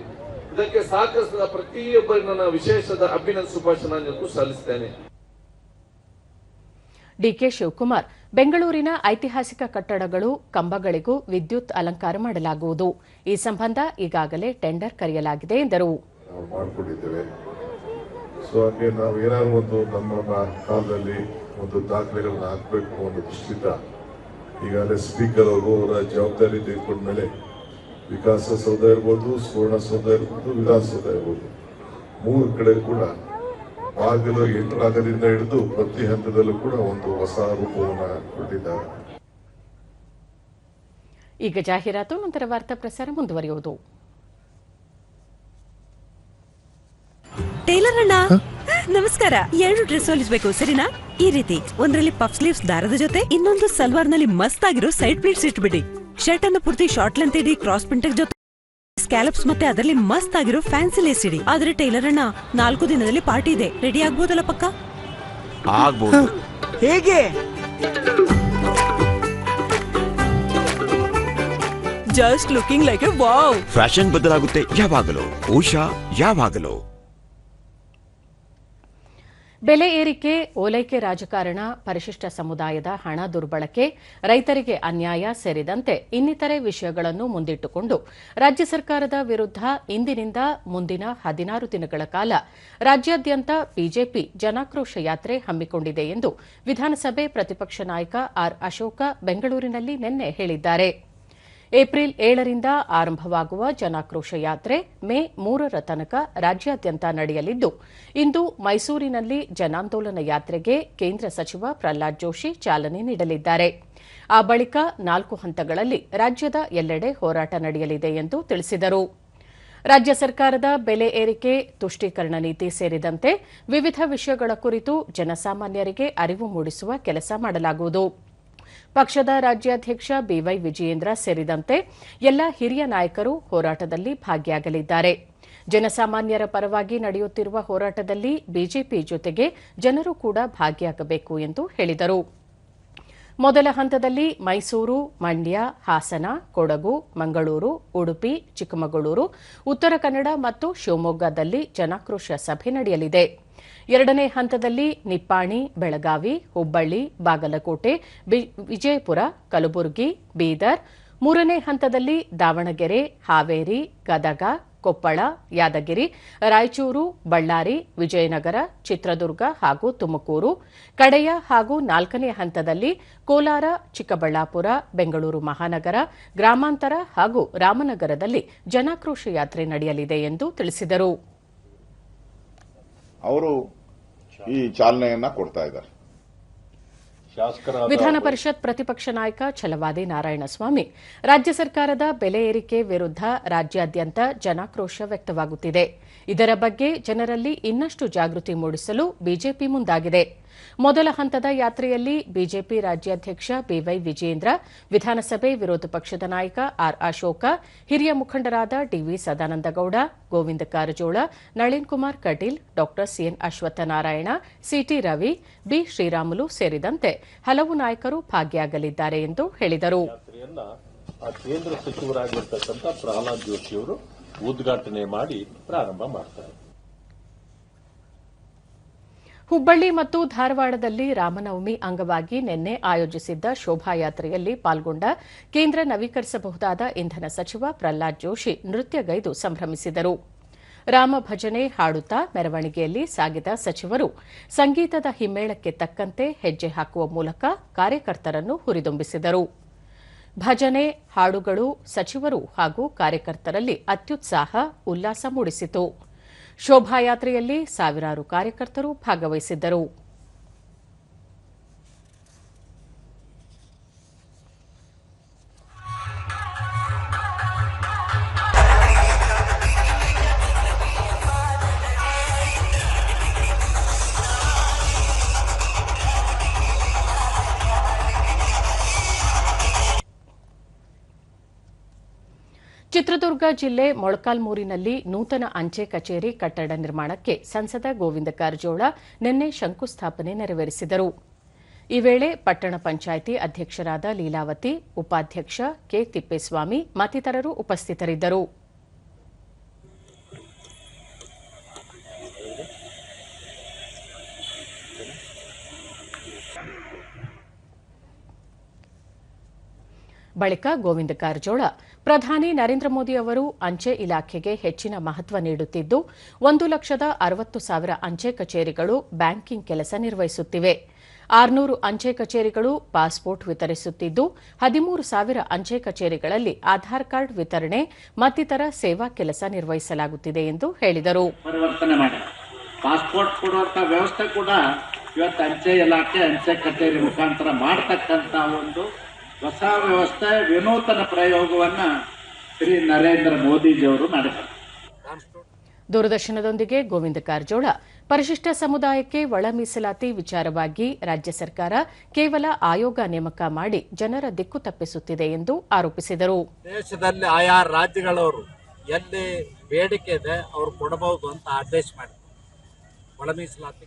ಇದಕ್ಕೆ ಸಹಕರಿಸಿದ ಪ್ರತಿಯೊಬ್ಬರಿಗೂ ನನ್ನ ವಿಶೇಷದ ಅಭಿನಂದನೆ ಶುಭಾಶಯ ಸಲ್ಲಿಸುತ್ತೇನೆ. ಡಿಕೆ ಶಿವಕುಮಾರ್, ಬೆಂಗಳೂರಿನ ಐತಿಹಾಸಿಕ ಕಟ್ಟಡಗಳು ಕಂಬಗಳಿಗೂ ವಿದ್ಯುತ್ ಅಲಂಕಾರ ಮಾಡಲಾಗುವುದು. ಈ ಸಂಬಂಧ ಈಗಾಗಲೇ ಟೆಂಡರ್ ಕರೆಯಲಾಗಿದೆ ಎಂದರು. ಮಾಡಿಕೊಂಡಿದ್ದೇವೆ. ಸೊ ಹಾಗೆ ನಾವು ಏನಾದ್ರು ಒಂದು ನಮ್ಮ ಕಾಲದಲ್ಲಿ ಒಂದು ದಾಖಲೆಗಳನ್ನ ಹಾಕಬೇಕು ಅನ್ನೋ ದೃಷ್ಟಿಯಿಂದ ಈಗಾಗಲೇ ಸ್ಪೀಕರ್ ಅವರು ಅವರ ಜವಾಬ್ದಾರಿ ತೆಗೆದುಕೊಂಡ ಮೇಲೆ ವಿಕಾಸಸೌಧ ಇರ್ಬೋದು, ಸುವರ್ಣಸೌಧ ಇರ್ಬೋದು, ವಿಧಾನಸೌಧ ಇರ್ಬೋದು, 3 ಕಡೆ ಕೂಡ ಬಾಗಿಲು ಎಂಟರಾಗದಿಂದ ಹಿಡಿದು ಪ್ರತಿ ಹಂತದಲ್ಲೂ ಕೂಡ ಒಂದು ಹೊಸ ರೂಪವನ್ನು ಕೊಟ್ಟಿದ್ದಾರೆ. ಈಗ ಜಾಹೀರಾತು, ನಂತರ ವಾರ್ತಾ ಪ್ರಸಾರ ಮುಂದುವರಿಯುವುದು. ಟೈಲರ್ ಅಣ್ಣ ನಮಸ್ಕಾರ. 2 ಡ್ರೆಸ್ ಹೊಲಿಸಬೇಕು ಸರಿನಾ? ಈ ರೀತಿ ಒಂದರಲ್ಲಿ ಪಫ್ ಸ್ಲೀವ್ಸ್ ದಾರದ ಜೊತೆ, ಇನ್ನೊಂದು ಸಲ್ವಾರ್ ನಲ್ಲಿ ಮಸ್ತ್ ಆಗಿರೋ ಸೈಡ್ ಪ್ಲೀಟ್ಸ್ ಇಟ್ಬಿಡಿ. ಶರ್ಟ್ ಅನ್ನು ಪೂರ್ತಿ ಶಾರ್ಟ್ ಲೆಂತ್ ಇಡಿ, ಕ್ರಾಸ್ ಪ್ರಿಂಟರ್ ಜೊತೆ ಸ್ಕ್ಯಾಲಪ್ಸ್ ಮತ್ತೆ ಅದರಲ್ಲಿ ಮಸ್ತ್ ಆಗಿರೋ ಫ್ಯಾನ್ಸಿ ಲೇಸ್ ಇಡಿ. ಆದ್ರೆ ಟೈಲರ್ ಅಣ್ಣ 4 ದಿನದಲ್ಲಿ ಪಾರ್ಟಿ ಇದೆ, ರೆಡಿ ಆಗ್ಬೋದಲ್ಲ? ಪಕ್ಕ ಆಗ್ಬೋದು. ಹೇಗೆ? Just looking like a wow. Fashion ಬದಲಾಗುತ್ತೆ ಯಾವಾಗಲೂ. ಉಷಾ ಯಾವಾಗಲೂ. ಬೆಲೆ ಏರಿಕೆ, ಓಲೈಕೆ ರಾಜಕಾರಣ, ಪರಿಶಿಷ್ಟ ಸಮುದಾಯದ ಹಣ ದುರ್ಬಳಕೆ, ರೈತರಿಗೆ ಅನ್ಯಾಯ ಸೇರಿದಂತೆ ಇನ್ನಿತರೆ ವಿಷಯಗಳನ್ನು ಮುಂದಿಟ್ಟುಕೊಂಡು ರಾಜ್ಯ ಸರ್ಕಾರದ ವಿರುದ್ಧ ಇಂದಿನಿಂದ ಮುಂದಿನ 16 ದಿನಗಳ ಕಾಲ ರಾಜ್ಯಾದ್ಯಂತ ಬಿಜೆಪಿ ಜನಾಕ್ರೋಶ ಯಾತ್ರೆ ಹಮ್ಮಿಕೊಂಡಿದೆ ಎಂದು ವಿಧಾನಸಭೆ ಪ್ರತಿಪಕ್ಷ ನಾಯಕ ಆರ್ ಅಶೋಕ ಬೆಂಗಳೂರಿನಲ್ಲಿ ನಿನ್ನೆ ಹೇಳಿದ್ದಾರೆ. ಏಪ್ರಿಲ್ 7ರಿಂದ ಆರಂಭವಾಗುವ ಜನಾಕ್ರೋಶ ಯಾತ್ರೆ ಮೇ 3ರ ತನಕ ರಾಜ್ಯಾದ್ಯಂತ ನಡೆಯಲಿದ್ದು, ಇಂದು ಮೈಸೂರಿನಲ್ಲಿ ಜನಾಂದೋಲನ ಯಾತ್ರೆಗೆ ಕೇಂದ್ರ ಸಚಿವ ಪ್ರಹ್ಲಾದ್ ಜೋಶಿ ಚಾಲನೆ ನೀಡಲಿದ್ದಾರೆ. ಆ ಬಳಿಕ 4 ಹಂತಗಳಲ್ಲಿ ರಾಜ್ಯದ ಎಲ್ಲೆಡೆ ಹೋರಾಟ ನಡೆಯಲಿದೆ ಎಂದು ತಿಳಿಸಿದರು. ರಾಜ್ಯ ಸರ್ಕಾರದ ಬೆಲೆ ಏರಿಕೆ, ತುಷ್ಟೀಕರಣ ನೀತಿ ಸೇರಿದಂತೆ ವಿವಿಧ ವಿಷಯಗಳ ಕುರಿತು ಜನಸಾಮಾನ್ಯರಿಗೆ ಅರಿವು ಮೂಡಿಸುವ ಕೆಲಸ ಮಾಡಲಾಗುವುದು. ಪಕ್ಷದ ರಾಜ್ಯಾಧ್ಯಕ್ಷ ಬಿವೈ ವಿಜಯೇಂದ್ರ ಸೇರಿದಂತೆ ಎಲ್ಲ ಹಿರಿಯ ನಾಯಕರು ಹೋರಾಟದಲ್ಲಿ ಭಾಗಿಯಾಗಲಿದ್ದಾರೆ. ಜನಸಾಮಾನ್ಯರ ಪರವಾಗಿ ನಡೆಯುತ್ತಿರುವ ಹೋರಾಟದಲ್ಲಿ ಬಿಜೆಪಿ ಜೊತೆಗೆ ಜನರು ಕೂಡ ಭಾಗಿಯಾಗಬೇಕು ಎಂದು ಹೇಳಿದರು. ಮೊದಲ ಹಂತದಲ್ಲಿ ಮೈಸೂರು, ಮಂಡ್ಯ, ಹಾಸನ, ಕೊಡಗು, ಮಂಗಳೂರು, ಉಡುಪಿ, ಚಿಕ್ಕಮಗಳೂರು, ಉತ್ತರ ಕನ್ನಡ ಮತ್ತು ಶಿವಮೊಗ್ಗದಲ್ಲಿ ಜನಾಕ್ರೋಶ ಸಭೆ ನಡೆಯಲಿದೆ. 2ನೇ ಹಂತದಲ್ಲಿ ನಿಪ್ಪಾಣಿ, ಬೆಳಗಾವಿ, ಹುಬ್ಬಳ್ಳಿ, ಬಾಗಲಕೋಟೆ, ವಿಜಯಪುರ, ಕಲಬುರಗಿ, ಬೀದರ್. 3ನೇ ಹಂತದಲ್ಲಿ ದಾವಣಗೆರೆ, ಹಾವೇರಿ, ಗದಗ, ಕೊಪ್ಪಳ, ಯಾದಗಿರಿ, ರಾಯಚೂರು, ಬಳ್ಳಾರಿ, ವಿಜಯನಗರ, ಚಿತ್ರದುರ್ಗ ಹಾಗೂ ತುಮಕೂರು. ಕಡೆಯ ಹಾಗೂ 4ನೇ ಹಂತದಲ್ಲಿ ಕೋಲಾರ, ಚಿಕ್ಕಬಳ್ಳಾಪುರ, ಬೆಂಗಳೂರು ಮಹಾನಗರ, ಗ್ರಾಮಾಂತರ ಹಾಗೂ ರಾಮನಗರದಲ್ಲಿ ಜನಾಕ್ರೋಶ ಯಾತ್ರೆ ನಡೆಯಲಿದೆ ಎಂದು ತಿಳಿಸಿದರು. ಅವರು ಈ ಚಾಲನೆಯನ್ನ ಕೊಡ್ತಾ ಇದ್ದಾರೆ. ವಿಧಾನ ಪರಿಷತ್ ಪ್ರತಿಪಕ್ಷ ನಾಯಕ ಛಲವಾದಿ ನಾರಾಯಣಸ್ವಾಮಿ, ರಾಜ್ಯ ಸರ್ಕಾರದ ಬೆಲೆ ಏರಿಕೆ ವಿರುದ್ಧ ರಾಜ್ಯಾದ್ಯಂತ ಜನಾಕ್ರೋಶ ವ್ಯಕ್ತವಾಗುತ್ತಿದೆ. ಇದರ ಬಗ್ಗೆ ಜನರಲ್ಲಿ ಇನ್ನಷ್ಟು ಜಾಗೃತಿ ಮೂಡಿಸಲು ಬಿಜೆಪಿ ಮುಂದಾಗಿದೆ. ಮೊದಲ ಹಂತದ ಯಾತ್ರೆಯಲ್ಲಿ ಬಿಜೆಪಿ ರಾಜ್ಯಾಧ್ಯಕ್ಷ ಬಿವೈ ವಿಜಯೇಂದ್ರ, ವಿಧಾನಸಭೆ ವಿರೋಧ ಪಕ್ಷದ ನಾಯಕ ಆರ್ ಅಶೋಕ, ಹಿರಿಯ ಮುಖಂಡರಾದ ಡಿವಿ ಸದಾನಂದಗೌಡ, ಗೋವಿಂದ ಕಾರಜೋಳ, ನಳಿನ್ ಕುಮಾರ್ ಕಟೀಲ್, ಡಾ ಸಿಎನ್ ಅಶ್ವತ್ಥನಾರಾಯಣ, ಸಿಟಿ ರವಿ, ಬಿ ಶ್ರೀರಾಮುಲು ಸೇರಿದಂತೆ ಹಲವು ನಾಯಕರು ಭಾಗಿಯಾಗಲಿದ್ದಾರೆ ಎಂದು ಹೇಳಿದರು. ಕೇಂದ್ರ ಸಚಿವರಾಗಿರ್ತಕ್ಕಂಥ ಪ್ರಹ್ಲಾದ್ ಜೋಶಿ ಅವರು ಉದ್ಘಾಟನೆ ಮಾಡಿ ಪ್ರಾರಂಭ ಮಾಡ್ತಾರೆ. ಹುಬ್ಬಳ್ಳಿ ಮತ್ತು ಧಾರವಾಡದಲ್ಲಿ ರಾಮನವಮಿ ಅಂಗವಾಗಿ ನಿನ್ನೆ ಆಯೋಜಿಸಿದ್ದ ಶೋಭಾಯಾತ್ರೆಯಲ್ಲಿ ಪಾಲ್ಗೊಂಡ ಕೇಂದ್ರ ನವೀಕರಿಸಬಹುದಾದ ಇಂಧನ ಸಚಿವ ಪ್ರಹ್ಲಾದ್ ಜೋಶಿ ನೃತ್ಯಗೈದು ಸಂಭ್ರಮಿಸಿದರು. ರಾಮ ಭಜನೆ ಹಾಡುತ್ತಾ ಮೆರವಣಿಗೆಯಲ್ಲಿ ಸಾಗಿದ ಸಚಿವರು ಸಂಗೀತದ ಹಿಮ್ಮೇಳಕ್ಕೆ ತಕ್ಕಂತೆ ಹೆಜ್ಜೆ ಹಾಕುವ ಮೂಲಕ ಕಾರ್ಯಕರ್ತರನ್ನು ಹುರಿದುಂಬಿಸಿದರು. ಭಜನೆ ಹಾಡುಗಳು ಸಚಿವರು ಹಾಗೂ ಕಾರ್ಯಕರ್ತರಲ್ಲಿ ಅತ್ಯುತ್ಸಾಹ ಉಲ್ಲಾಸ ಮೂಡಿಸಿತು. ಶೋಭಾಯಾತ್ರೆಯಲ್ಲಿ ಸಾವಿರಾರು ಕಾರ್ಯಕರ್ತರು ಭಾಗವಹಿಸಿದ್ದರು. ಚಿತ್ರದುರ್ಗ ಜಿಲ್ಲೆ ಮೊಳಕಾಲ್ಮೂರಿನಲ್ಲಿ ನೂತನ ಅಂಚೆ ಕಚೇರಿ ಕಟ್ಟಡ ನಿರ್ಮಾಣಕ್ಕೆ ಸಂಸದ ಗೋವಿಂದ ಕಾರಜೋಳ ನಿನ್ನೆ ಶಂಕುಸ್ಥಾಪನೆ ನೆರವೇರಿಸಿದರು. ಈ ವೇಳೆ ಪಟ್ಟಣ ಪಂಚಾಯಿತಿ ಅಧ್ಯಕ್ಷರಾದ ಲೀಲಾವತಿ, ಉಪಾಧ್ಯಕ್ಷ ಕೆ. ತಿಪ್ಪೇಸ್ವಾಮಿ ಮತ್ತಿತರರು ಉಪಸ್ಥಿತರಿದ್ದರು. ಬಳಿಕ ಗೋವಿಂದ ಕಾರಜೋಳ ಪ್ರಧಾನಿ ನರೇಂದ್ರ ಮೋದಿ ಅವರು ಅಂಚೆ ಇಲಾಖೆಗೆ ಹೆಚ್ಚಿನ ಮಹತ್ವ ನೀಡುತ್ತಿದ್ದು 1,60,000 ಅಂಚೆ ಕಚೇರಿಗಳು ಬ್ಯಾಂಕಿಂಗ್ ಕೆಲಸ ನಿರ್ವಹಿಸುತ್ತಿವೆ. 600 ಅಂಚೆ ಕಚೇರಿಗಳು ಪಾಸ್ಪೋರ್ಟ್ ವಿತರಿಸುತ್ತಿದ್ದು 13,000 ಅಂಚೆ ಕಚೇರಿಗಳಲ್ಲಿ ಆಧಾರ್ ಕಾರ್ಡ್ ವಿತರಣೆ ಮತ್ತಿತರ ಸೇವಾ ಕೆಲಸ ನಿರ್ವಹಿಸಲಾಗುತ್ತಿದೆ ಎಂದು ಹೇಳಿದರು. ಪರಿವರ್ತನೆ ಮಾಡಿ ಪಾಸ್ಪೋರ್ಟ್ ಕೊಡುವಂತ ವ್ಯವಸ್ಥೆ ಕೂಡ ಇವತ್ತು ಅಂಚೆ ಇಲಾಖೆ ಅಂಚೆ ಕಚೇರಿ ಮುಖಾಂತರ ಮಾಡತಕ್ಕಂತ ಒಂದು ಹೊಸ ವ್ಯವಸ್ಥೆ ವಿನೂತನ ಪ್ರಯೋಗವನ್ನ ಶ್ರೀ ನರೇಂದ್ರ ಮೋದಿಜಿಯವರು ಮಾಡಿದ್ದಾರೆ. ದೂರದರ್ಶನದೊಂದಿಗೆ ಗೋವಿಂದ ಕಾರಜೋಳ ಪರಿಶಿಷ್ಟ ಸಮುದಾಯಕ್ಕೆ ಒಳ ಮೀಸಲಾತಿ ವಿಚಾರವಾಗಿ ರಾಜ್ಯ ಸರ್ಕಾರ ಕೇವಲ ಆಯೋಗ ನೇಮಕ ಮಾಡಿ ಜನರ ದಿಕ್ಕು ತಪ್ಪಿಸುತ್ತಿದೆ ಎಂದು ಆರೋಪಿಸಿದರು. ದೇಶದಲ್ಲಿ ಆಯಾ ರಾಜ್ಯಗಳವರು ಎಲ್ಲಿ ಬೇಡಿಕೆ ಇದೆ ಅವರು ಕೊಡಬಹುದು ಅಂತ ಆದೇಶ ಮಾಡಿದ್ದಾರೆ. ಒಳ ಮೀಸಲಾತಿ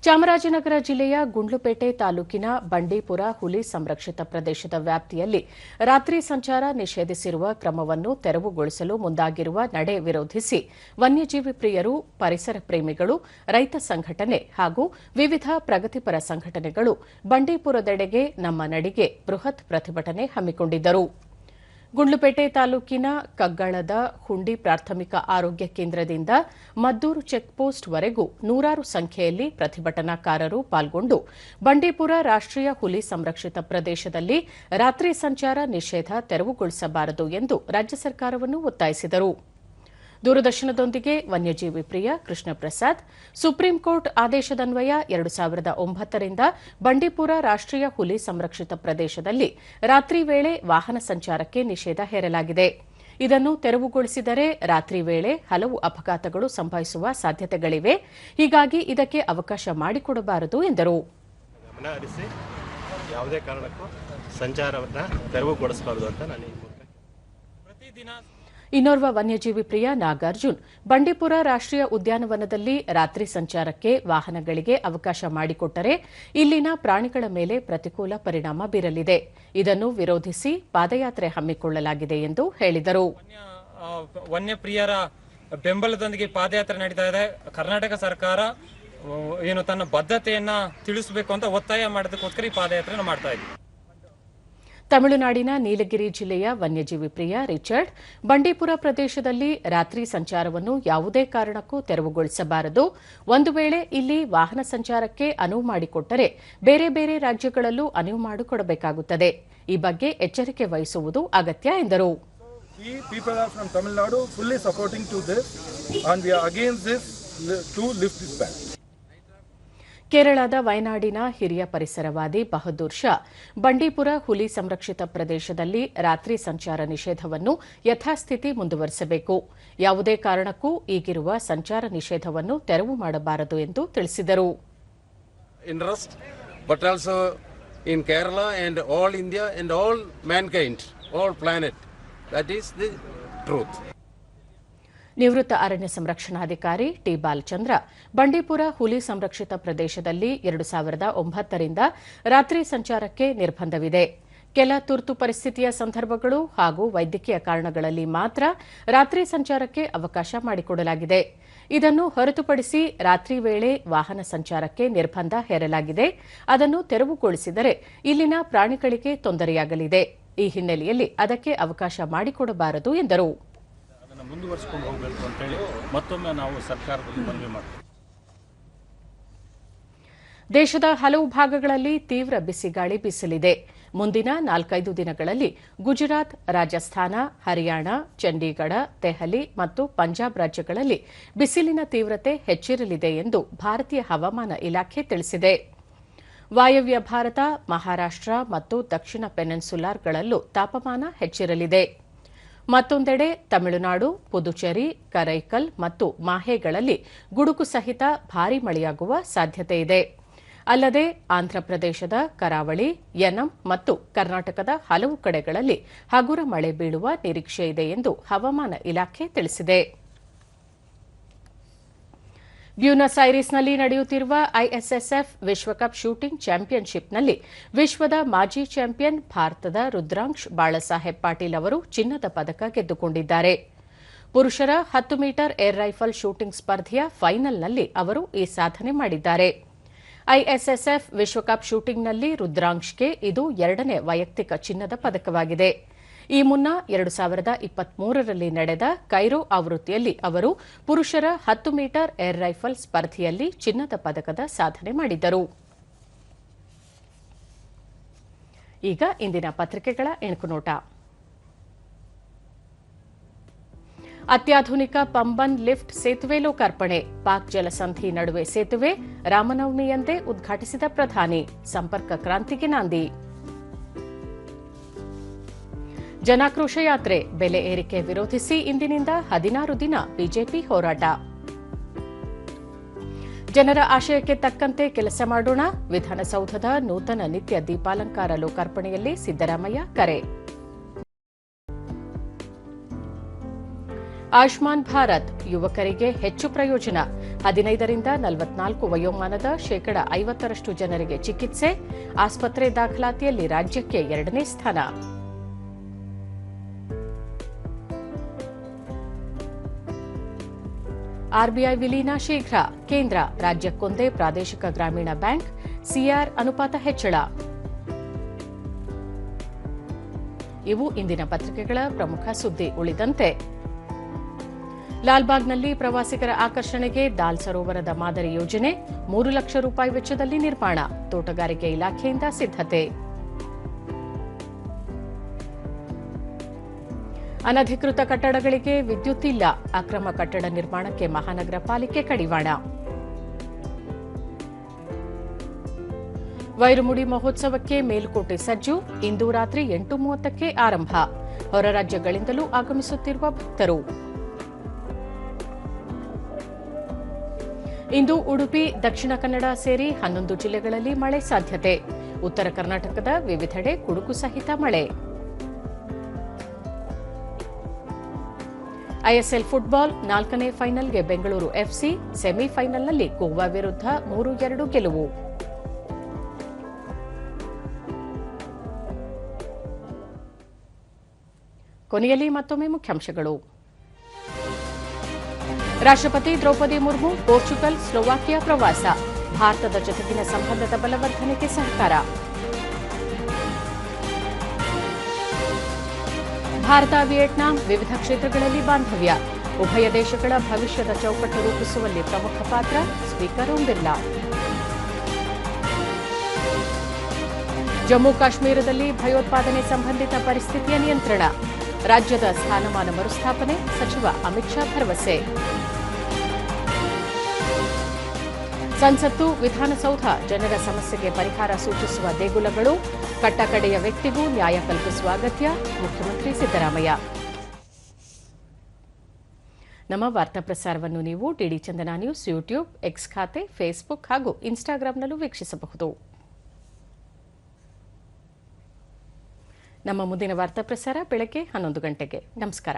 ಚಾಮರಾಜನಗರ ಜಿಲ್ಲೆಯ ಗುಂಡ್ಲುಪೇಟೆ ತಾಲೂಕಿನ ಬಂಡೀಪುರ ಹುಲಿ ಸಂರಕ್ಷಿತ ಪ್ರದೇಶದ ವ್ಯಾಪ್ತಿಯಲ್ಲಿ ರಾತ್ರಿ ಸಂಚಾರ ನಿಷೇಧಿಸಿರುವ ಕ್ರಮವನ್ನು ತೆರವುಗೊಳಿಸಲು ಮುಂದಾಗಿರುವ ನಡೆ ವಿರೋಧಿಸಿ ವನ್ಯಜೀವಿ ಪ್ರಿಯರು, ಪರಿಸರ ಪ್ರೇಮಿಗಳು, ರೈತ ಸಂಘಟನೆ ಹಾಗೂ ವಿವಿಧ ಪ್ರಗತಿಪರ ಸಂಘಟನೆಗಳು ಬಂಡೀಪುರದೆಡೆಗೆ ನಮ್ಮ ನಡಿಗೆ ಬೃಹತ್ ಪ್ರತಿಭಟನೆ ಹಮ್ಮಿಕೊಂಡಿದ್ದರು. ಗುಂಡ್ಲುಪೇಟೆ ತಾಲೂಕಿನ ಕಗ್ಗಳದ ಹುಂಡಿ ಪ್ರಾಥಮಿಕ ಆರೋಗ್ಯ ಕೇಂದ್ರದಿಂದ ಮದ್ದೂರು ಚೆಕ್ಪೋಸ್ಟ್ವರೆಗೂ ನೂರಾರು ಸಂಖ್ಯೆಯಲ್ಲಿ ಪ್ರತಿಭಟನಾಕಾರರು ಪಾಲ್ಗೊಂಡು ಬಂಡೀಪುರ ರಾಷ್ಟ್ರೀಯ ಹುಲಿ ಸಂರಕ್ಷಿತ ಪ್ರದೇಶದಲ್ಲಿ ರಾತ್ರಿ ಸಂಚಾರ ನಿಷೇಧ ತೆರವುಗೊಳಿಸಬಾರದು ಎಂದು ರಾಜ್ಯ ಸರ್ಕಾರವನ್ನು ಒತ್ತಾಯಿಸಿದರು. ದೂರದರ್ಶನದೊಂದಿಗೆ ವನ್ಯಜೀವಿ ಪ್ರಿಯ ಕೃಷ್ಣ ಪ್ರಸಾದ್, ಸುಪ್ರೀಂ ಕೋರ್ಟ್ ಆದೇಶದನ್ವಯ 2009ರಿಂದ ಬಂಡೀಪುರ ರಾಷ್ಟ್ರೀಯ ಹುಲಿ ಸಂರಕ್ಷಿತ ಪ್ರದೇಶದಲ್ಲಿ ರಾತ್ರಿ ವೇಳೆ ವಾಹನ ಸಂಚಾರಕ್ಕೆ ನಿಷೇಧ ಹೇರಲಾಗಿದೆ. ಇದನ್ನು ತೆರವುಗೊಳಿಸಿದರೆ ರಾತ್ರಿ ವೇಳೆ ಹಲವು ಅಪಘಾತಗಳು ಸಂಭವಿಸುವ ಸಾಧ್ಯತೆಗಳಿವೆ. ಹೀಗಾಗಿ ಇದಕ್ಕೆ ಅವಕಾಶ ಮಾಡಿಕೊಡಬಾರದು ಎಂದರು. ಗಮನ ಹರಿಸಿ ಯಾವುದೇ ಕಾರಣಕ್ಕೂ ಸಂಚಾರವನ್ನು ತೆರವುಗೊಳಿಸಬಾರದು ಅಂತ ನಾನು ಪ್ರತಿದಿನ. ಇನ್ನೋರ್ವ ವನ್ಯಜೀವಿ ಪ್ರಿಯ ನಾಗಾರ್ಜುನ್ ಬಂಡೀಪುರ ರಾಷ್ಟ್ರೀಯ ಉದ್ಯಾನವನದಲ್ಲಿ ರಾತ್ರಿ ಸಂಚಾರಕ್ಕೆ ವಾಹನಗಳಿಗೆ ಅವಕಾಶ ಮಾಡಿಕೊಟ್ಟರೆ ಇಲ್ಲಿನ ಪ್ರಾಣಿಗಳ ಮೇಲೆ ಪ್ರತಿಕೂಲ ಪರಿಣಾಮ ಬೀರಲಿದೆ. ಇದನ್ನು ವಿರೋಧಿಸಿ ಪಾದಯಾತ್ರೆ ಹಮ್ಮಿಕೊಳ್ಳಲಾಗಿದೆ ಎಂದು ಹೇಳಿದರು. ವನ್ಯಪ್ರಿಯರ ಬೆಂಬಲದೊಂದಿಗೆ ಪಾದಯಾತ್ರೆ ನಡೀತಾ ಇದೆ. ಕರ್ನಾಟಕ ಸರ್ಕಾರ ಏನು ತನ್ನ ಬದ್ಧತೆಯನ್ನ ತಿಳಿಸಬೇಕು ಅಂತ ಒತ್ತಾಯ ಮಾಡೋದಕ್ಕೋಸ್ಕರ ಈ ಪಾದಯಾತ್ರೆ ಮಾಡ್ತಾ ಇದೆ. ತಮಿಳುನಾಡಿನ ನೀಲಗಿರಿ ಜಿಲ್ಲೆಯ ವನ್ಯಜೀವಿ ಪ್ರಿಯ ರಿಚರ್ಡ್ ಬಂಡೀಪುರ ಪ್ರದೇಶದಲ್ಲಿ ರಾತ್ರಿ ಸಂಚಾರವನ್ನು ಯಾವುದೇ ಕಾರಣಕ್ಕೂ ತೆರವುಗೊಳಿಸಬಾರದು. ಒಂದು ವೇಳೆ ಇಲ್ಲಿ ವಾಹನ ಸಂಚಾರಕ್ಕೆ ಅನುವು ಮಾಡಿಕೊಟ್ಟರೆ ಬೇರೆ ಬೇರೆ ರಾಜ್ಯಗಳಲ್ಲೂ ಅನುವು ಮಾಡಿಕೊಡಬೇಕಾಗುತ್ತದೆ. ಈ ಬಗ್ಗೆ ಎಚ್ಚರಿಕೆ ವಹಿಸುವುದು ಅಗತ್ಯ ಎಂದರು. We people are from Tamil Nadu fully supporting to this and we are against this to lift this ban. ಕೇರಳದ ವಯನಾಡಿನ ಹಿರಿಯ ಪರಿಸರವಾದಿ ಬಹದ್ದೂರ್ ಶಾ ಬಂಡೀಪುರ ಹುಲಿ ಸಂರಕ್ಷಿತ ಪ್ರದೇಶದಲ್ಲಿ ರಾತ್ರಿ ಸಂಚಾರ ನಿಷೇಧವನ್ನು ಯಥಾಸ್ಥಿತಿ ಮುಂದುವರಿಸಬೇಕು. ಯಾವುದೇ ಕಾರಣಕ್ಕೂ ಈಗಿರುವ ಸಂಚಾರ ನಿಷೇಧವನ್ನು ತೆರವು ಮಾಡಬಾರದು ಎಂದು ತಿಳಿಸಿದರು. But also in Kerala and all India and all mankind, all planet. That is the truth. ನಿವೃತ್ತ ಅರಣ್ಯ ಸಂರಕ್ಷಣಾಧಿಕಾರಿ ಟಿ ಬಾಲಚಂದ್ರ ಬಂಡೀಪುರ ಹುಲಿ ಸಂರಕ್ಷಿತ ಪ್ರದೇಶದಲ್ಲಿ 2009ರಿಂದ ರಾತ್ರಿ ಸಂಚಾರಕ್ಕೆ ನಿರ್ಬಂಧವಿದೆ. ಕೆಲ ತುರ್ತು ಪರಿಸ್ಥಿತಿಯ ಸಂದರ್ಭಗಳು ಹಾಗೂ ವೈದ್ಯಕೀಯ ಕಾರಣಗಳಲ್ಲಿ ಮಾತ್ರ ರಾತ್ರಿ ಸಂಚಾರಕ್ಕೆ ಅವಕಾಶ ಮಾಡಿಕೊಡಲಾಗಿದೆ. ಇದನ್ನು ಹೊರತುಪಡಿಸಿ ರಾತ್ರಿ ವೇಳೆ ವಾಹನ ಸಂಚಾರಕ್ಕೆ ನಿರ್ಬಂಧ ಹೇರಲಾಗಿದೆ. ಅದನ್ನು ತೆರವುಗೊಳಿಸಿದರೆ ಇಲ್ಲಿನ ಪ್ರಾಣಿಗಳಿಗೆ ತೊಂದರೆಯಾಗಲಿದೆ. ಈ ಹಿನ್ನೆಲೆಯಲ್ಲಿ ಅದಕ್ಕೆ ಅವಕಾಶ ಮಾಡಿಕೊಡಬಾರದು ಎಂದರು. ಅದನ್ನು ಮುಂದುವರಿಸಿಕೊಂಡು ಹೋಗಬೇಕು ಅಂತ ಹೇಳಿ ಮತ್ತೊಮ್ಮೆ ನಾವು ಸರ್ಕಾರದಲ್ಲಿ ಮನವಿ ಮಾಡ್ತೀವಿ. ದೇಶದ ಹಲವು ಭಾಗಗಳಲ್ಲಿ ತೀವ್ರ ಬಿಸಿಗಾಳಿ ಬೀಸಲಿದೆ. ಮುಂದಿನ 4-5 ದಿನಗಳಲ್ಲಿ ಗುಜರಾತ್, ರಾಜಸ್ಥಾನ, ಹರಿಯಾಣ, ಚಂಡೀಗಢ, ದೆಹಲಿ ಮತ್ತು ಪಂಜಾಬ್ ರಾಜ್ಯಗಳಲ್ಲಿ ಬಿಸಿಲಿನ ತೀವ್ರತೆ ಹೆಚ್ಚಿರಲಿದೆ ಎಂದು ಭಾರತೀಯ ಹವಾಮಾನ ಇಲಾಖೆ ತಿಳಿಸಿದೆ. ವಾಯವ್ಯ ಭಾರತ, ಮಹಾರಾಷ್ಟ್ರ ಮತ್ತು ದಕ್ಷಿಣ ಪೆನಿನ್ಸುಲಾರ್ಗಳಲ್ಲೂ ತಾಪಮಾನ ಹೆಚ್ಚಿರಲಿದೆ. ಮತ್ತೊಂದೆಡೆ ತಮಿಳುನಾಡು, ಪುದುಚೇರಿ, ಕರೈಕಲ್ ಮತ್ತು ಮಾಹೆಗಳಲ್ಲಿ ಗುಡುಗು ಸಹಿತ ಭಾರೀ ಮಳೆಯಾಗುವ ಸಾಧ್ಯತೆಯಿದೆ. ಅಲ್ಲದೆ ಆಂಧ್ರಪ್ರದೇಶದ ಕರಾವಳಿ, ಯನಂ ಮತ್ತು ಕರ್ನಾಟಕದ ಹಲವು ಕಡೆಗಳಲ್ಲಿ ಹಗುರ ಮಳೆ ಬೀಳುವ ನಿರೀಕ್ಷೆಯಿದೆ ಎಂದು ಹವಾಮಾನ ಇಲಾಖೆ ತಿಳಿಸಿದೆ. ಬ್ಯೂನಸ್ ಐರಿಸ್ನಲ್ಲಿ ನಡೆಯುತ್ತಿರುವ ಐಎಸ್ಎಸ್ಎಫ್ ವಿಶ್ವಕಪ್ ಶೂಟಿಂಗ್ ಚಾಂಪಿಯನ್ಶಿಪ್ನಲ್ಲಿ ವಿಶ್ವದ ಮಾಜಿ ಚಾಂಪಿಯನ್ ಭಾರತದ ರುದ್ರಾಂಶ್ ಬಾಳಸಾಹೇಬ್ ಪಾಟೀಲ್ ಅವರು ಚಿನ್ನದ ಪದಕ ಗೆದ್ದುಕೊಂಡಿದ್ದಾರೆ. ಪುರುಷರ 10 ಮೀಟರ್ ಏರ್ ರೈಫಲ್ ಶೂಟಿಂಗ್ ಸ್ಪರ್ಧೆಯ ಫೈನಲ್ನಲ್ಲಿ ಅವರು ಈ ಸಾಧನೆ ಮಾಡಿದ್ದಾರೆ. ಐಎಸ್ಎಸ್ಎಫ್ ವಿಶ್ವಕಪ್ ಶೂಟಿಂಗ್ನಲ್ಲಿ ರುದ್ರಾಂಶ್ಗೆ ಇದು 2ನೇ ವೈಯಕ್ತಿಕ ಚಿನ್ನದ ಪದಕವಾಗಿದೆ. ಈ ಮುನ್ನ 2023ರಲ್ಲಿ ನಡೆದ ಕೈರೋ ಆವೃತ್ತಿಯಲ್ಲಿ ಅವರು ಪುರುಷರ 10 ಮೀಟರ್ ಏರ್ ರೈಫಲ್ ಸ್ಪರ್ಧೆಯಲ್ಲಿ ಚಿನ್ನದ ಪದಕದ ಸಾಧನೆ ಮಾಡಿದ್ದರು. ಈಗ ಇಂದಿನ ಪತ್ರಿಕೆಗಳ ಎಣುಕುನೋಟ. ಅತ್ಯಾಧುನಿಕ ಪಂಬನ್ ಲಿಫ್ಟ್ ಸೇತುವೆ ಲೋಕಾರ್ಪಣೆ. ಪಾಕ್ ಜಲಸಂಧಿ ನಡುವೆ ಸೇತುವೆ ರಾಮನವಮಿಯಂದೇ ಉದ್ಘಾಟಿಸಿದ ಪ್ರಧಾನಿ. ಸಂಪರ್ಕ ಕ್ರಾಂತಿಗೆ ನಾಂದಿ. ಜನಾಕ್ರೋಶ ಯಾತ್ರೆ. ಬೆಲೆ ಏರಿಕೆ ವಿರೋಧಿಸಿ ಇಂದಿನಿಂದ 16 ದಿನ ಬಿಜೆಪಿ ಹೋರಾಟ. ಜನರ ಆಶಯಕ್ಕೆ ತಕ್ಕಂತೆ ಕೆಲಸ ಮಾಡೋಣ. ವಿಧಾನಸೌಧದ ನೂತನ ನಿತ್ಯ ದೀಪಾಲಂಕಾರ ಲೋಕಾರ್ಪಣೆಯಲ್ಲಿ ಸಿದ್ದರಾಮಯ್ಯ ಕರೆ. ಆಯುಷ್ಮಾನ್ ಭಾರತ್ ಯುವಕರಿಗೆ ಹೆಚ್ಚು ಪ್ರಯೋಜನ. 15ರಿಂದ 44 ವಯೋಮಾನದ 50% ಜನರಿಗೆ ಚಿಕಿತ್ಸೆ. ಆಸ್ಪತ್ರೆ ದಾಖಲಾತಿಯಲ್ಲಿ ರಾಜ್ಯಕ್ಕೆ 2ನೇ ಸ್ಥಾನ. ಆರ್ಬಿಐ ವಿಲೀನ ಶೀಘ್ರ. ಕೇಂದ್ರ ರಾಜ್ಯಕ್ಕೊಂದೇ ಪ್ರಾದೇಶಿಕ ಗ್ರಾಮೀಣ ಬ್ಯಾಂಕ್. ಸಿಆರ್ ಅನುಪಾತ ಹೆಚ್ಚಳ. ಇವು ಇಂದಿನ ಪತ್ರಿಕೆಗಳ ಪ್ರಮುಖ ಸುದ್ದಿ. ಉಳಿದಂತೆ ಲಾಲ್ಬಾಗ್ನಲ್ಲಿ ಪ್ರವಾಸಿಗರ ಆಕರ್ಷಣೆಗೆ ದಾಲ್ ಸರೋವರದ ಮಾದರಿ ಯೋಜನೆ. 3 ಲಕ್ಷ ರೂಪಾಯಿ ವೆಚ್ಚದಲ್ಲಿ ನಿರ್ಮಾಣ. ತೋಟಗಾರಿಕೆ ಇಲಾಖೆಯಿಂದ ಸಿದ್ಧತೆ. ಅನಧಿಕೃತ ಕಟ್ಟಡಗಳಿಗೆ ವಿದ್ಯುತ್ ಇಲ್ಲ. ಅಕ್ರಮ ಕಟ್ಟಡ ನಿರ್ಮಾಣಕ್ಕೆ ಮಹಾನಗರ ಪಾಲಿಕೆ ಕಡಿವಾಣ. ವೈರಮುಡಿ ಮಹೋತ್ಸವಕ್ಕೆ ಮೇಲುಕೋಟೆ ಸಜ್ಜು. ಇಂದು ರಾತ್ರಿ 8:30ಕ್ಕೆ ಆರಂಭ. ಹೊರ ರಾಜ್ಯಗಳಿಂದಲೂ ಆಗಮಿಸುತ್ತಿರುವ ಭಕ್ತರು. ಇಂದು ಉಡುಪಿ, ದಕ್ಷಿಣ ಕನ್ನಡ ಸೇರಿ 11 ಜಿಲ್ಲೆಗಳಲ್ಲಿ ಮಳೆ ಸಾಧ್ಯತೆ. ಉತ್ತರ ಕರ್ನಾಟಕದ ವಿವಿಧೆಡೆ ಗುಡುಗು ಸಹಿತ ಮಳೆ. ಐಎಸ್ಎಲ್ ಫುಟ್ಬಾಲ್ 4ನೇ ಫೈನಲ್ಗೆ ಬೆಂಗಳೂರು ಎಫ್ಸಿ. ಸೆಮಿಫೈನಲ್ನಲ್ಲಿ ಗೋವಾ ವಿರುದ್ಧ 3-2 ಗೆಲುವು. ಕೊನೆಯಲ್ಲಿ ಮತ್ತೊಮ್ಮೆ ಮುಖ್ಯಾಂಶಗಳು. ರಾಷ್ಟ್ರಪತಿ ದ್ರೌಪದಿ ಮುರ್ಮು ಪೋರ್ಚುಗಲ್, ಸ್ಲೋವಾಕಿಯಾ ಪ್ರವಾಸ. ಭಾರತದ ಜೊತೆಗಿನ ಸಂಬಂಧದ ಬಲವರ್ಧನೆಗೆ ಸಹಕಾರ. ಭಾರತ ವಿಯೆಟ್ನಾಂ ವಿವಿಧ ಕ್ಷೇತ್ರಗಳಲ್ಲಿ ಬಾಂಧವ್ಯ. ಉಭಯ ದೇಶಗಳ ಭವಿಷ್ಯದ ಚೌಕಟ್ಟು ರೂಪಿಸುವಲ್ಲಿ ಪ್ರಮುಖ ಪಾತ್ರ. ಸ್ಪೀಕರ್ ಓಂ ಬಿರ್ಲಾ. ಜಮ್ಮು ಕಾಶ್ಮೀರದಲ್ಲಿ ಭಯೋತ್ಪಾದನೆ ಸಂಬಂಧಿತ ಪರಿಸ್ಥಿತಿಯ ನಿಯಂತ್ರಣ. ರಾಜ್ಯದ ಸ್ಥಾನಮಾನ ಮರುಸ್ಥಾಪನೆ. ಸಚಿವ ಅಮಿತ್ ಶಾ ಭರವಸೆ. ಸಂಸತ್ತು, ವಿಧಾನಸೌಧ ಜನರ ಸಮಸ್ಯೆಗೆ ಪರಿಹಾರ ಸೂಚಿಸುವ ದೇಗುಲಗಳು. ಕಟ್ಟಕಡೆಯ ವ್ಯಕ್ತಿಗೂ ನ್ಯಾಯ ಕಲ್ಪಿಸುವ ಅಗತ್ಯ. ಮುಖ್ಯಮಂತ್ರಿ ಸಿದ್ದರಾಮಯ್ಯ. ನಮ್ಮ ವಾರ್ತಾ ಪ್ರಸಾರವನ್ನು ನೀವು ಡಿಡಿ ಚಂದನ ನ್ಯೂಸ್ ಯೂಟ್ಯೂಬ್, ಎಕ್ಸ್ ಖಾತೆ, ಫೇಸ್ಬುಕ್ ಹಾಗೂ ಇನ್ಸ್ಟಾಗ್ರಾಂನಲ್ಲೂ ವೀಕ್ಷಿಸಬಹುದು. ನಮ್ಮ ಮುಂದಿನ ವಾರ್ತಾ ಪ್ರಸಾರ ಬೆಳಗ್ಗೆ 11 ಗಂಟೆಗೆ. ನಮಸ್ಕಾರ.